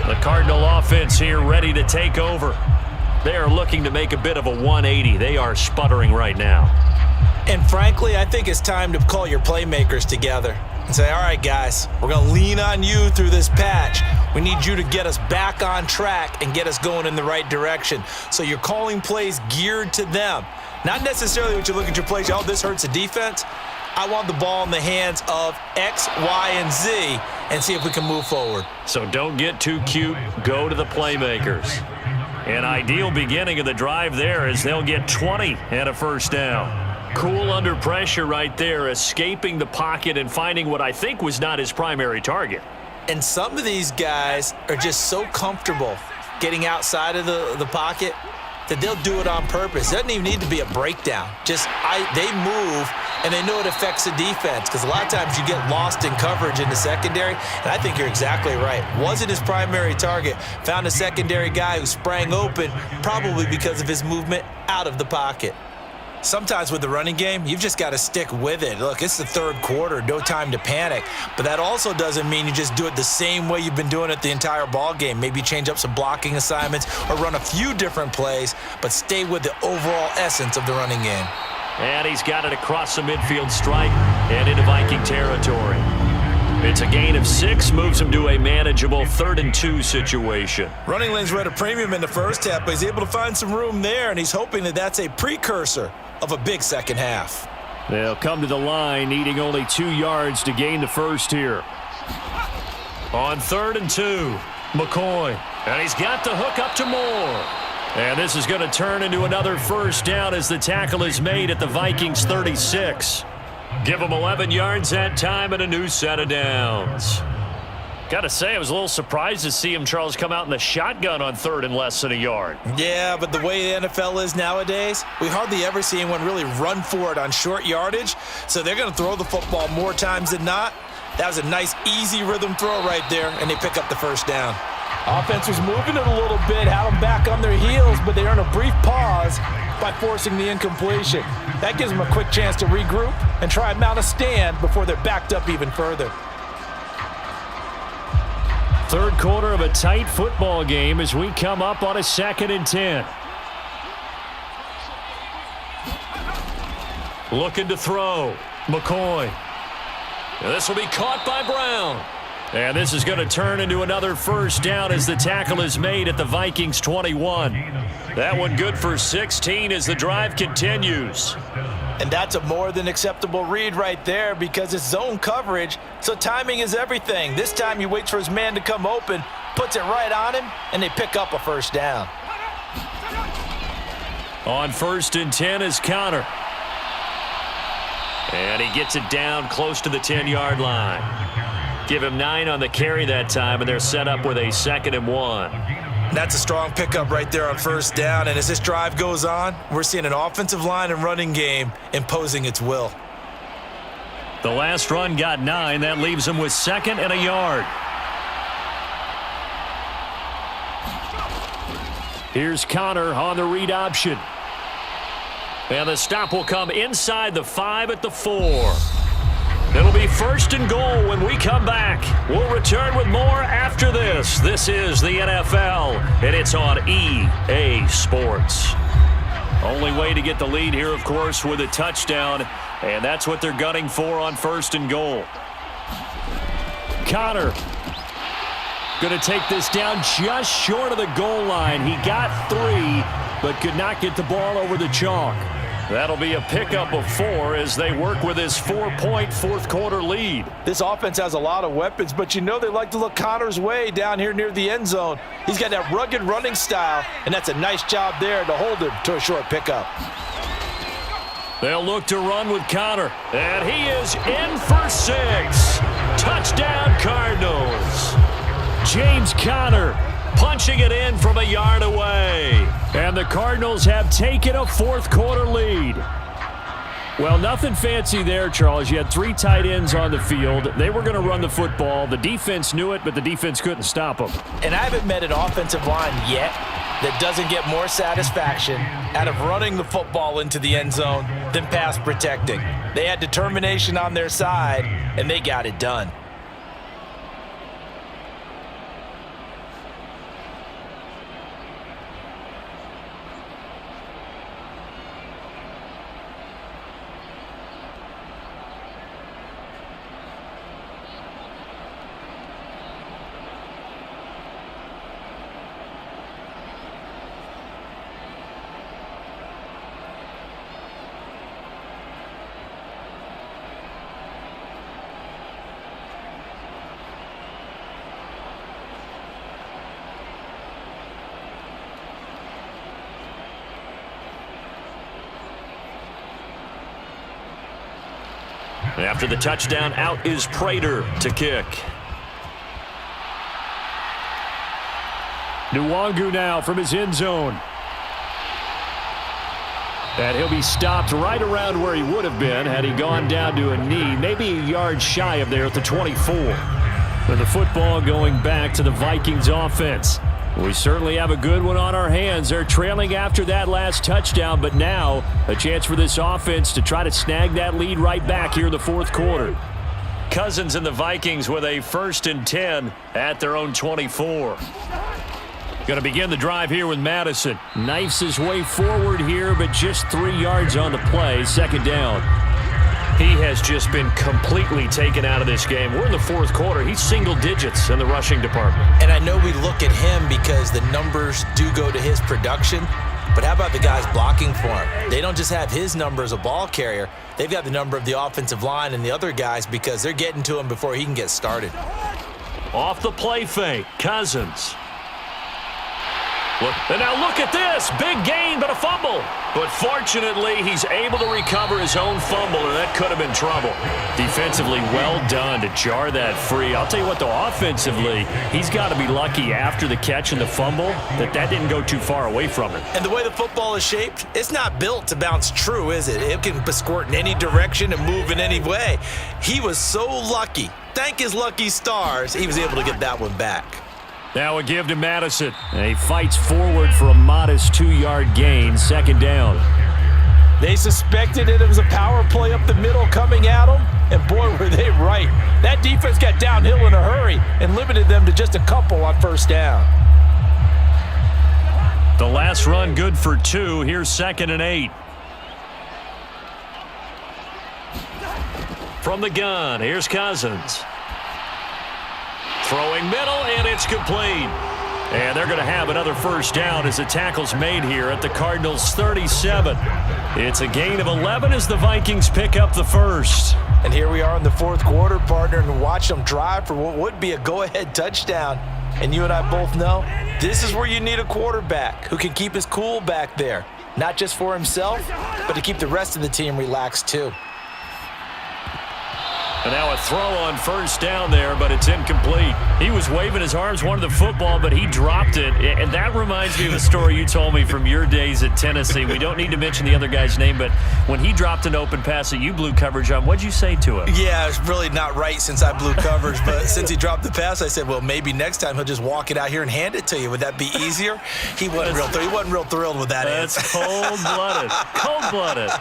The Cardinal offense here ready to take over. They are looking to make a bit of a 180. They are sputtering right now. And frankly, I think it's time to call your playmakers together and say, all right, guys, we're going to lean on you through this patch. We need you to get us back on track and get us going in the right direction. So you're calling plays geared to them. Not necessarily what you look at your plays, oh, this hurts the defense. I want the ball in the hands of X, Y, and Z and see if we can move forward. So don't get too cute. Go to the playmakers. An ideal beginning of the drive there as they'll get 20 and a 1st down. Cool under pressure right there, escaping the pocket and finding what I think was not his primary target. And some of these guys are just so comfortable getting outside of the pocket that they'll do it on purpose. It doesn't even need to be a breakdown. They move, and they know it affects the defense because a lot of times you get lost in coverage in the secondary, and I think you're exactly right. Wasn't his primary target. Found a secondary guy who sprang open, probably because of his movement out of the pocket. Sometimes with the running game, you've just got to stick with it. Look, it's the 3rd quarter, no time to panic. But that also doesn't mean you just do it the same way you've been doing it the entire ball game. Maybe change up some blocking assignments or run a few different plays, but stay with the overall essence of the running game. And he's got it across the midfield stripe and into Viking territory. It's a gain of 6, moves him to a manageable 3rd and 2 situation. Running lanes were at a premium in the first half, but he's able to find some room there, and he's hoping that that's a precursor of a big second half. They'll come to the line, needing only 2 yards to gain the 1st here. On 3rd and 2, McCoy. And he's got the hook up to Moore. And this is going to turn into another 1st down as the tackle is made at the Vikings 36. Give them 11 yards that time and a new set of downs. Got to say, I was a little surprised to see him, Charles, come out in the shotgun on 3rd and less than a yard. Yeah, but the way the NFL is nowadays, we hardly ever see anyone really run for it on short yardage. So they're going to throw the football more times than not. That was a nice, easy rhythm throw right there, and they pick up the 1st down. Offense was moving it a little bit, had them back on their heels, but they earn a brief pause by forcing the incompletion. That gives them a quick chance to regroup and try and mount a stand before they're backed up even further. 3rd quarter of a tight football game as we come up on a 2nd and 10. Looking to throw. McCoy. And this will be caught by Brown. And this is going to turn into another 1st down as the tackle is made at the Vikings 21. That one good for 16 as the drive continues. And that's a more than acceptable read right there because it's zone coverage, so timing is everything. This time he waits for his man to come open, puts it right on him, and they pick up a 1st down. On 1st and 10 is Connor. And he gets it down close to the 10-yard line. Give him 9 on the carry that time, and they're set up with a 2nd and 1. That's a strong pickup right there on 1st down, and as this drive goes on, we're seeing an offensive line and running game imposing its will. The last run got 9. That leaves him with 2nd and a yard. Here's Connor on the read option. And the stop will come inside the 5 at the 4. It'll be 1st and goal when we come back. We'll return with more after this. This is the NFL, and it's on EA Sports. Only way to get the lead here, of course, with a touchdown, and that's what they're gunning for on 1st and goal. Connor going to take this down just short of the goal line. He got 3, but could not get the ball over the chalk. That'll be a pickup of 4 as they work with his 4-point fourth-quarter lead. This offense has a lot of weapons, but you know they like to look Connor's way down here near the end zone. He's got that rugged running style, and that's a nice job there to hold him to a short pickup. They'll look to run with Connor, and he is in for 6. Touchdown, Cardinals. James Conner punching it in from a yard away. And the Cardinals have taken a fourth-quarter lead. Well, nothing fancy there, Charles. You had 3 tight ends on the field. They were going to run the football. The defense knew it, but the defense couldn't stop them. And I haven't met an offensive line yet that doesn't get more satisfaction out of running the football into the end zone than pass protecting. They had determination on their side, and they got it done. After the touchdown, out is Prater to kick. Nwangu now from his end zone. And he'll be stopped right around where he would have been had he gone down to a knee, maybe a yard shy of there at the 24. With the football going back to the Vikings offense. We certainly have a good one on our hands. They're trailing after that last touchdown, but now a chance for this offense to try to snag that lead right back here in the fourth quarter. Cousins and the Vikings with a 1st and 10 at their own 24. Going to begin the drive here with Madison. Knifes his way forward here, but just 3 yards on the play. 2nd down. He has just been completely taken out of this game. We're in the fourth quarter. He's single digits in the rushing department. And I know we look at him because the numbers do go to his production, but how about the guys blocking for him? They don't just have his number as a ball carrier. They've got the number of the offensive line and the other guys because they're getting to him before he can get started. Off the play fake, Cousins. And now look at this. Big gain, but a fumble. But fortunately, he's able to recover his own fumble, or that could have been trouble. Defensively, well done to jar that free. I'll tell you what, though, offensively, he's got to be lucky after the catch and the fumble that didn't go too far away from him. And the way the football is shaped, it's not built to bounce true, is it? It can squirt in any direction and move in any way. He was so lucky. Thank his lucky stars, he was able to get that one back. Now a give to Madison. And he fights forward for a modest 2-yard gain. 2nd down. They suspected it was a power play up the middle coming at them, and boy, were they right. That defense got downhill in a hurry and limited them to just a couple on 1st down. The last run good for 2. Here's 2nd and 8. From the gun, here's Cousins. Throwing middle, and it's complete. And they're going to have another 1st down as the tackle's made here at the Cardinals' 37. It's a gain of 11 as the Vikings pick up the 1st. And here we are in the fourth quarter, partner, and watch them drive for what would be a go-ahead touchdown. And you and I both know this is where you need a quarterback who can keep his cool back there. not just for himself, but to keep the rest of the team relaxed too. And now a throw on first down there, but it's incomplete. He was waving his arms, wanted the football, but he dropped it. And that reminds me of a story you told me from your days at Tennessee. We don't need to mention the other guy's name, but when he dropped an open pass that you blew coverage on, what'd you say to him? Yeah, it's really not right since I blew coverage, but since he dropped the pass, I said, well, maybe next time he'll just walk it out here and hand it to you. Would that be easier? He wasn't real thrilled with that. That's cold-blooded. Cold-blooded.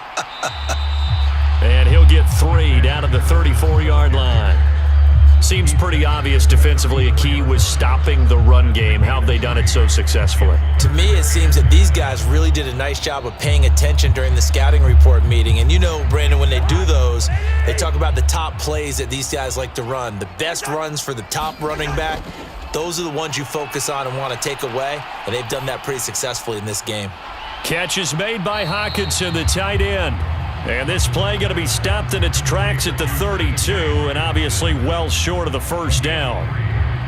And he'll get 3 down at the 34-yard line. Seems pretty obvious defensively a key was stopping the run game. How have they done it so successfully? To me, it seems that these guys really did a nice job of paying attention during the scouting report meeting. And you know, Brandon, when they do those, they talk about the top plays that these guys like to run. The best runs for the top running back, those are the ones you focus on and want to take away. And they've done that pretty successfully in this game. Catch is made by Hockenson, the tight end. And this play going to be stopped in its tracks at the 32, and obviously well short of the first down.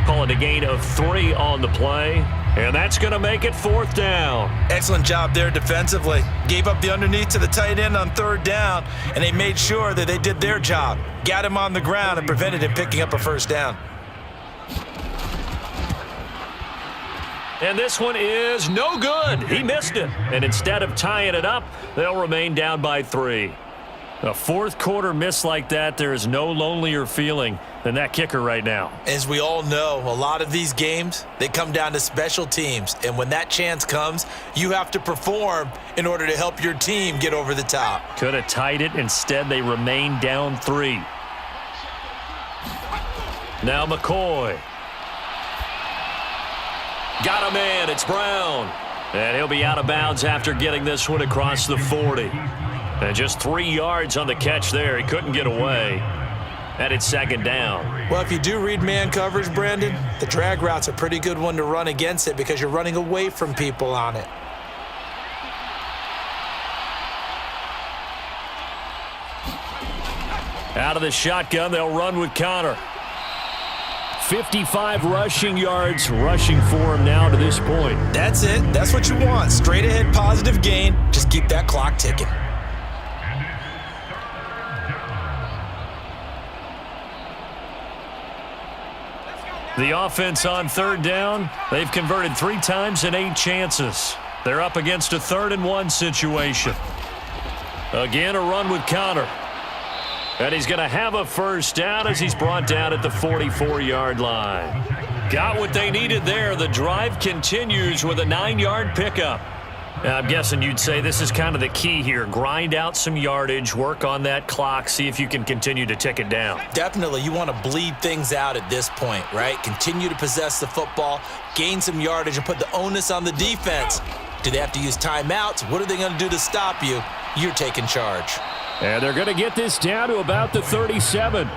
Call it a gain of 3 on the play, and that's going to make it 4th down. Excellent job there defensively. Gave up the underneath to the tight end on 3rd down, and they made sure that they did their job. Got him on the ground and prevented him picking up a first down. And this one is no good. He missed it. And instead of tying it up, they'll remain down by 3. A fourth quarter miss like that, there is no lonelier feeling than that kicker right now. As we all know, a lot of these games, they come down to special teams. And when that chance comes, you have to perform in order to help your team get over the top. Could have tied it. Instead, they remain down 3. Now McCoy. Got a man. It's Brown. And he'll be out of bounds after getting this one across the 40. And just 3 yards on the catch there. He couldn't get away. And it's 2nd down. Well, if you do read man coverage, Brandon, the drag route's a pretty good one to run against it because you're running away from people on it. Out of the shotgun, they'll run with Connor. 55 rushing yards rushing for him now to this point. That's it. That's what you want. Straight ahead positive gain. Just keep that clock ticking. The offense on 3rd down, they've converted 3 times in 8 chances. They're up against a 3rd and 1 situation. Again, a run with Connor. And he's going to have a first down as he's brought down at the 44-yard line. Got what they needed there. The drive continues with a 9-yard pickup. I'm guessing you'd say this is kind of the key here. Grind out some yardage, work on that clock, see if you can continue to tick it down. Definitely. You want to bleed things out at this point, right? Continue to possess the football, gain some yardage, and put the onus on the defense. Do they have to use timeouts? What are they going to do to stop you? You're taking charge. And they're going to get this down to about the 37.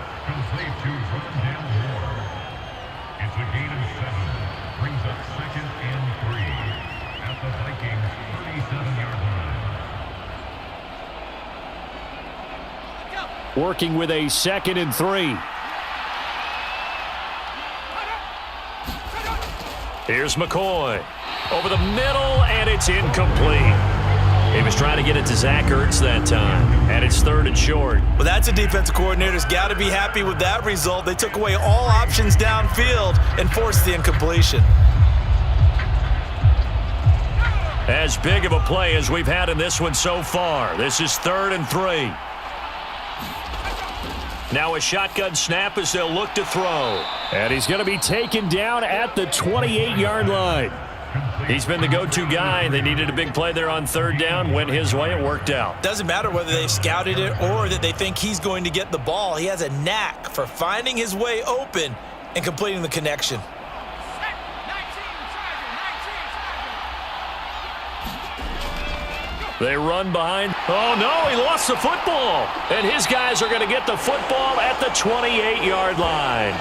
Working with a 2nd and 3. Here's McCoy. Over the middle, and it's incomplete. He was trying to get it to Zach Ertz that time, and it's 3rd and short. Well, that's a defensive coordinator's got to be happy with that result. They took away all options downfield and forced the incompletion. As big of a play as we've had in this one so far. This is 3rd and 3. Now a shotgun snap as they'll look to throw. And he's going to be taken down at the 28-yard line. He's been the go-to guy. They needed a big play there on 3rd down. Went his way. It worked out. Doesn't matter whether they've scouted it or that they think he's going to get the ball. He has a knack for finding his way open and completing the connection. They run behind. Oh, no, he lost the football. And his guys are going to get the football at the 28-yard line.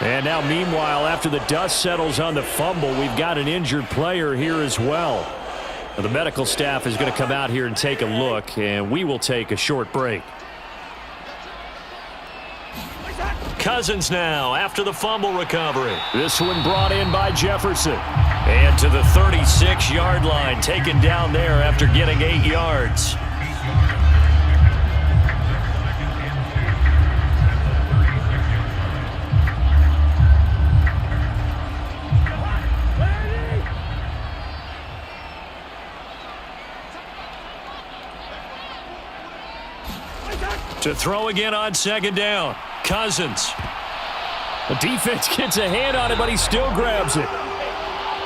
And now, meanwhile, after the dust settles on the fumble, we've got an injured player here as well. The medical staff is going to come out here and take a look, and we will take a short break. Cousins now after the fumble recovery. This one brought in by Jefferson. And to the 36-yard line, taken down there after getting 8 yards. To throw again on second down. Cousins. The defense gets a hand on it, but he still grabs it.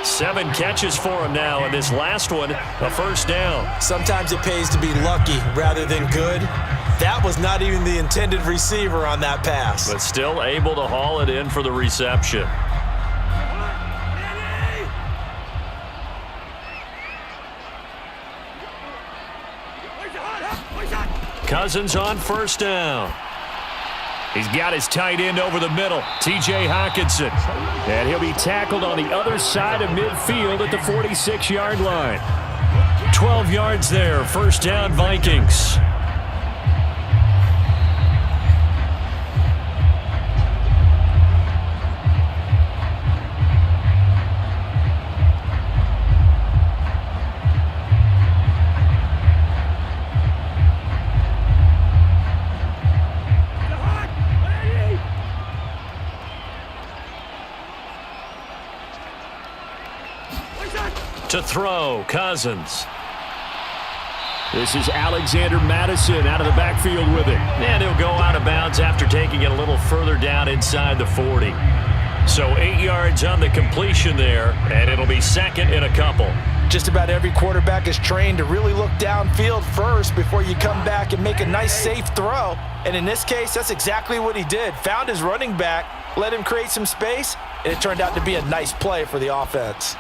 7 catches for him now, and this last one, a first down. Sometimes it pays to be lucky rather than good. That was not even the intended receiver on that pass. But still able to haul it in for the reception. Cousins on first down. He's got his tight end over the middle, T.J. Hockenson. And he'll be tackled on the other side of midfield at the 46-yard line. 12 yards there, first down Vikings. To throw, Cousins. This is Alexander Madison out of the backfield with it. And he'll go out of bounds after taking it a little further down inside the 40. So 8 yards on the completion there, and it'll be second and a couple. Just about every quarterback is trained to really look downfield first before you come back and make a nice, safe throw. And in this case, that's exactly what he did. Found his running back, let him create some space, and it turned out to be a nice play for the offense.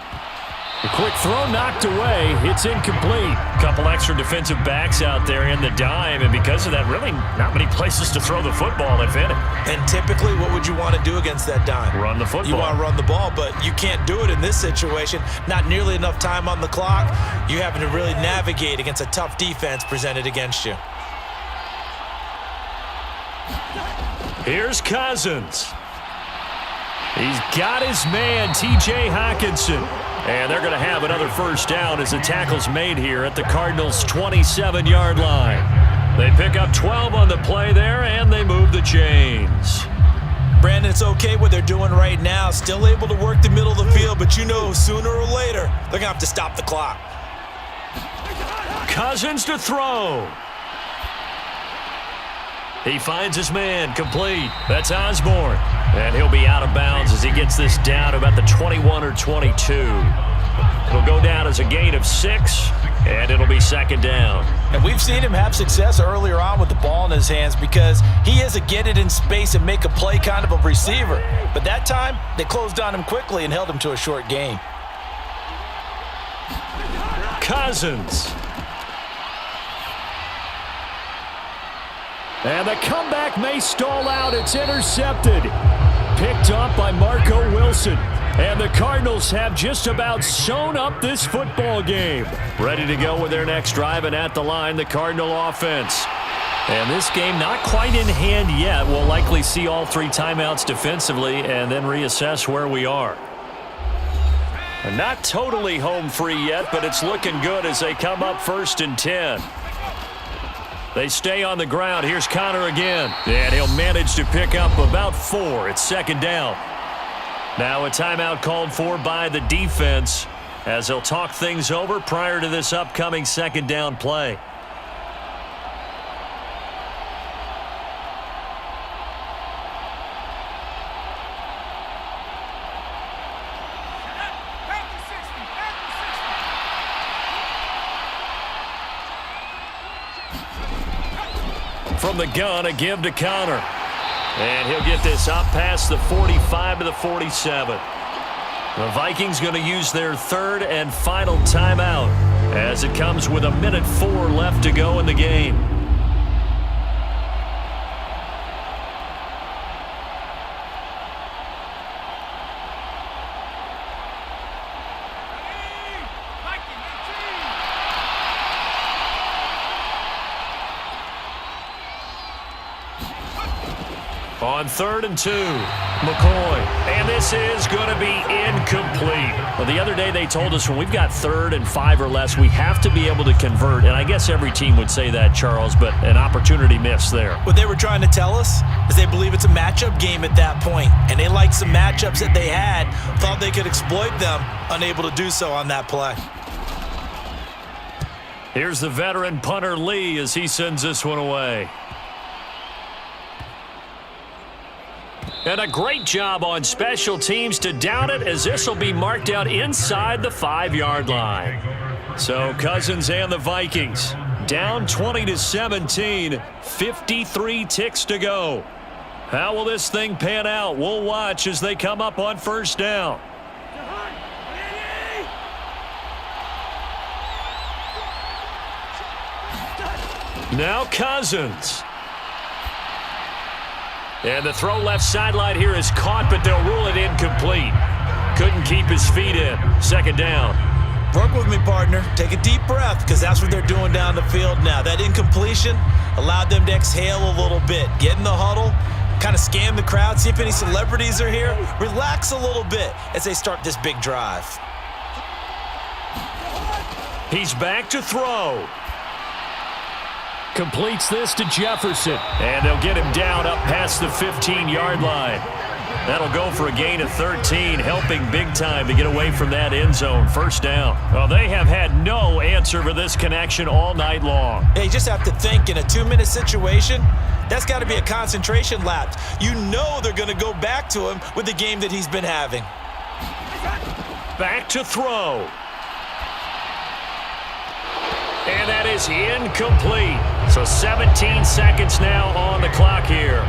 A quick throw knocked away. It's incomplete. Couple extra defensive backs out there in the dime, and because of that, really not many places to throw the football, if any. And typically, what would you want to do against that dime? Run the football. You want to run the ball, but you can't do it in this situation. Not nearly enough time on the clock. You having to really navigate against a tough defense presented against you. Here's Cousins. He's got his man, T.J. Hockenson. And they're going to have another first down as the tackle's made here at the Cardinals' 27-yard line. They pick up 12 on the play there, and they move the chains. Brandon, it's okay what they're doing right now. Still able to work the middle of the field, but you know sooner or later they're going to have to stop the clock. Cousins to throw. He finds his man, complete. That's Osborne. And he'll be out of bounds as he gets this down to about the 21 or 22. It'll go down as a gain of 6, and it'll be second down. And we've seen him have success earlier on with the ball in his hands because he is a get it in space and make a play kind of a receiver. But that time, they closed on him quickly and held him to a short gain. Cousins. And the comeback may stall out. It's intercepted. Picked up by Marco Wilson. And the Cardinals have just about sewn up this football game. Ready to go with their next drive, and at the line, the Cardinal offense. And this game not quite in hand yet. We'll likely see all 3 timeouts defensively and then reassess where we are. And not totally home free yet, but it's looking good as they come up 1st and 10. They stay on the ground. Here's Connor again. And he'll manage to pick up about 4. It's second down. Now a timeout called for by the defense as they'll talk things over prior to this upcoming second down play. From the gun, a give to Connor. And he'll get this up past the 45 to the 47. The Vikings going to use their 3rd and final timeout as it comes with 1:04 left to go in the game. On 3rd and 2, McCoy. And this is going to be incomplete. Well, the other day they told us when we've got 3rd and 5 or less, we have to be able to convert. And I guess every team would say that, Charles, but an opportunity missed there. What they were trying to tell us is they believe it's a matchup game at that point. And they liked some matchups that they had, thought they could exploit them, unable to do so on that play. Here's the veteran punter Lee as he sends this one away. And a great job on special teams to down it, as this will be marked out inside the 5-yard line. So Cousins and the Vikings down 20-17, 53 ticks to go. How will this thing pan out? We'll watch as they come up on 1st down. Now Cousins. And the throw left sideline here is caught, but they'll rule it incomplete. Couldn't keep his feet in. 2nd down. Work with me, partner. Take a deep breath, because that's what they're doing down the field now. That incompletion allowed them to exhale a little bit. Get in the huddle, kind of scan the crowd, see if any celebrities are here. Relax a little bit as they start this big drive. He's back to throw. Completes this to Jefferson. And they'll get him down up past the 15-yard line. That'll go for a gain of 13, helping big time to get away from that end zone. 1st down. Well, they have had no answer for this connection all night long. Hey, you just have to think in a 2-minute situation, that's got to be a concentration lapse. You know they're going to go back to him with the game that he's been having. Back to throw. And that is incomplete. So 17 seconds now on the clock here.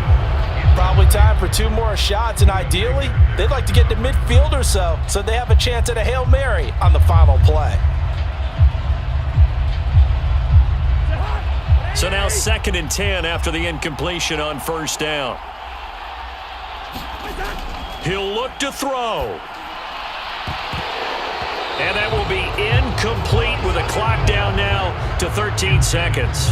Probably time for 2 more shots, and ideally, they'd like to get to midfield or so they have a chance at a Hail Mary on the final play. So now 2nd and 10 after the incompletion on 1st down. He'll look to throw. And that will be incomplete with a clock down now to 13 seconds.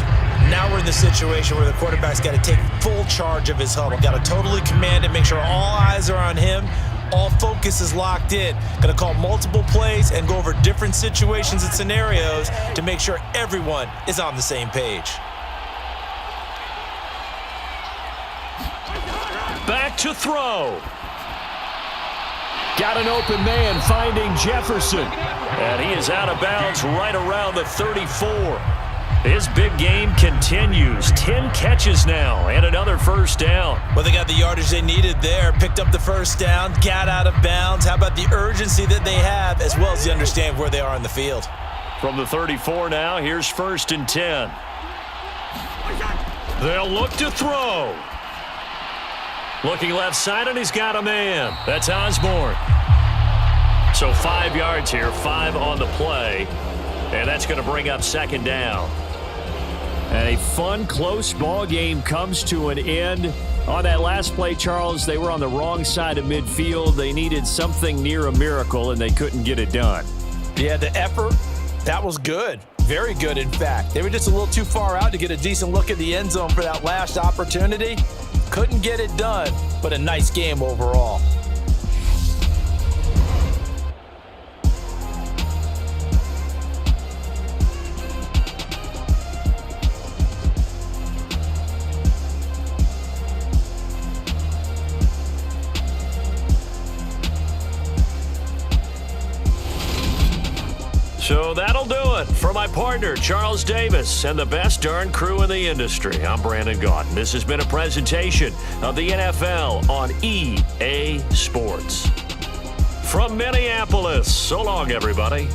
Now we're in the situation where the quarterback's got to take full charge of his huddle. Got to totally command it, make sure all eyes are on him. All focus is locked in. Got to call multiple plays and go over different situations and scenarios to make sure everyone is on the same page. Back to throw. Got an open man finding Jefferson. And he is out of bounds right around the 34. His big game continues. 10 catches now and another 1st down. Well, they got the yardage they needed there. Picked up the 1st down, got out of bounds. How about the urgency that they have, as well as they understand where they are on the field? From the 34 now, here's 1st and 10. They'll look to throw. Looking left side, and he's got a man. That's Osborne. So 5 yards here, 5 on the play. And that's going to bring up 2nd down. And a fun, close ball game comes to an end. On that last play, Charles, they were on the wrong side of midfield. They needed something near a miracle, and they couldn't get it done. Yeah, the effort, that was good. Very good, in fact. They were just a little too far out to get a decent look at the end zone for that last opportunity. Couldn't get it done, but a nice game overall. So that'll do it for my partner, Charles Davis, and the best darn crew in the industry. I'm Brandon Gaudin. This has been a presentation of the NFL on EA Sports. From Minneapolis, so long, everybody.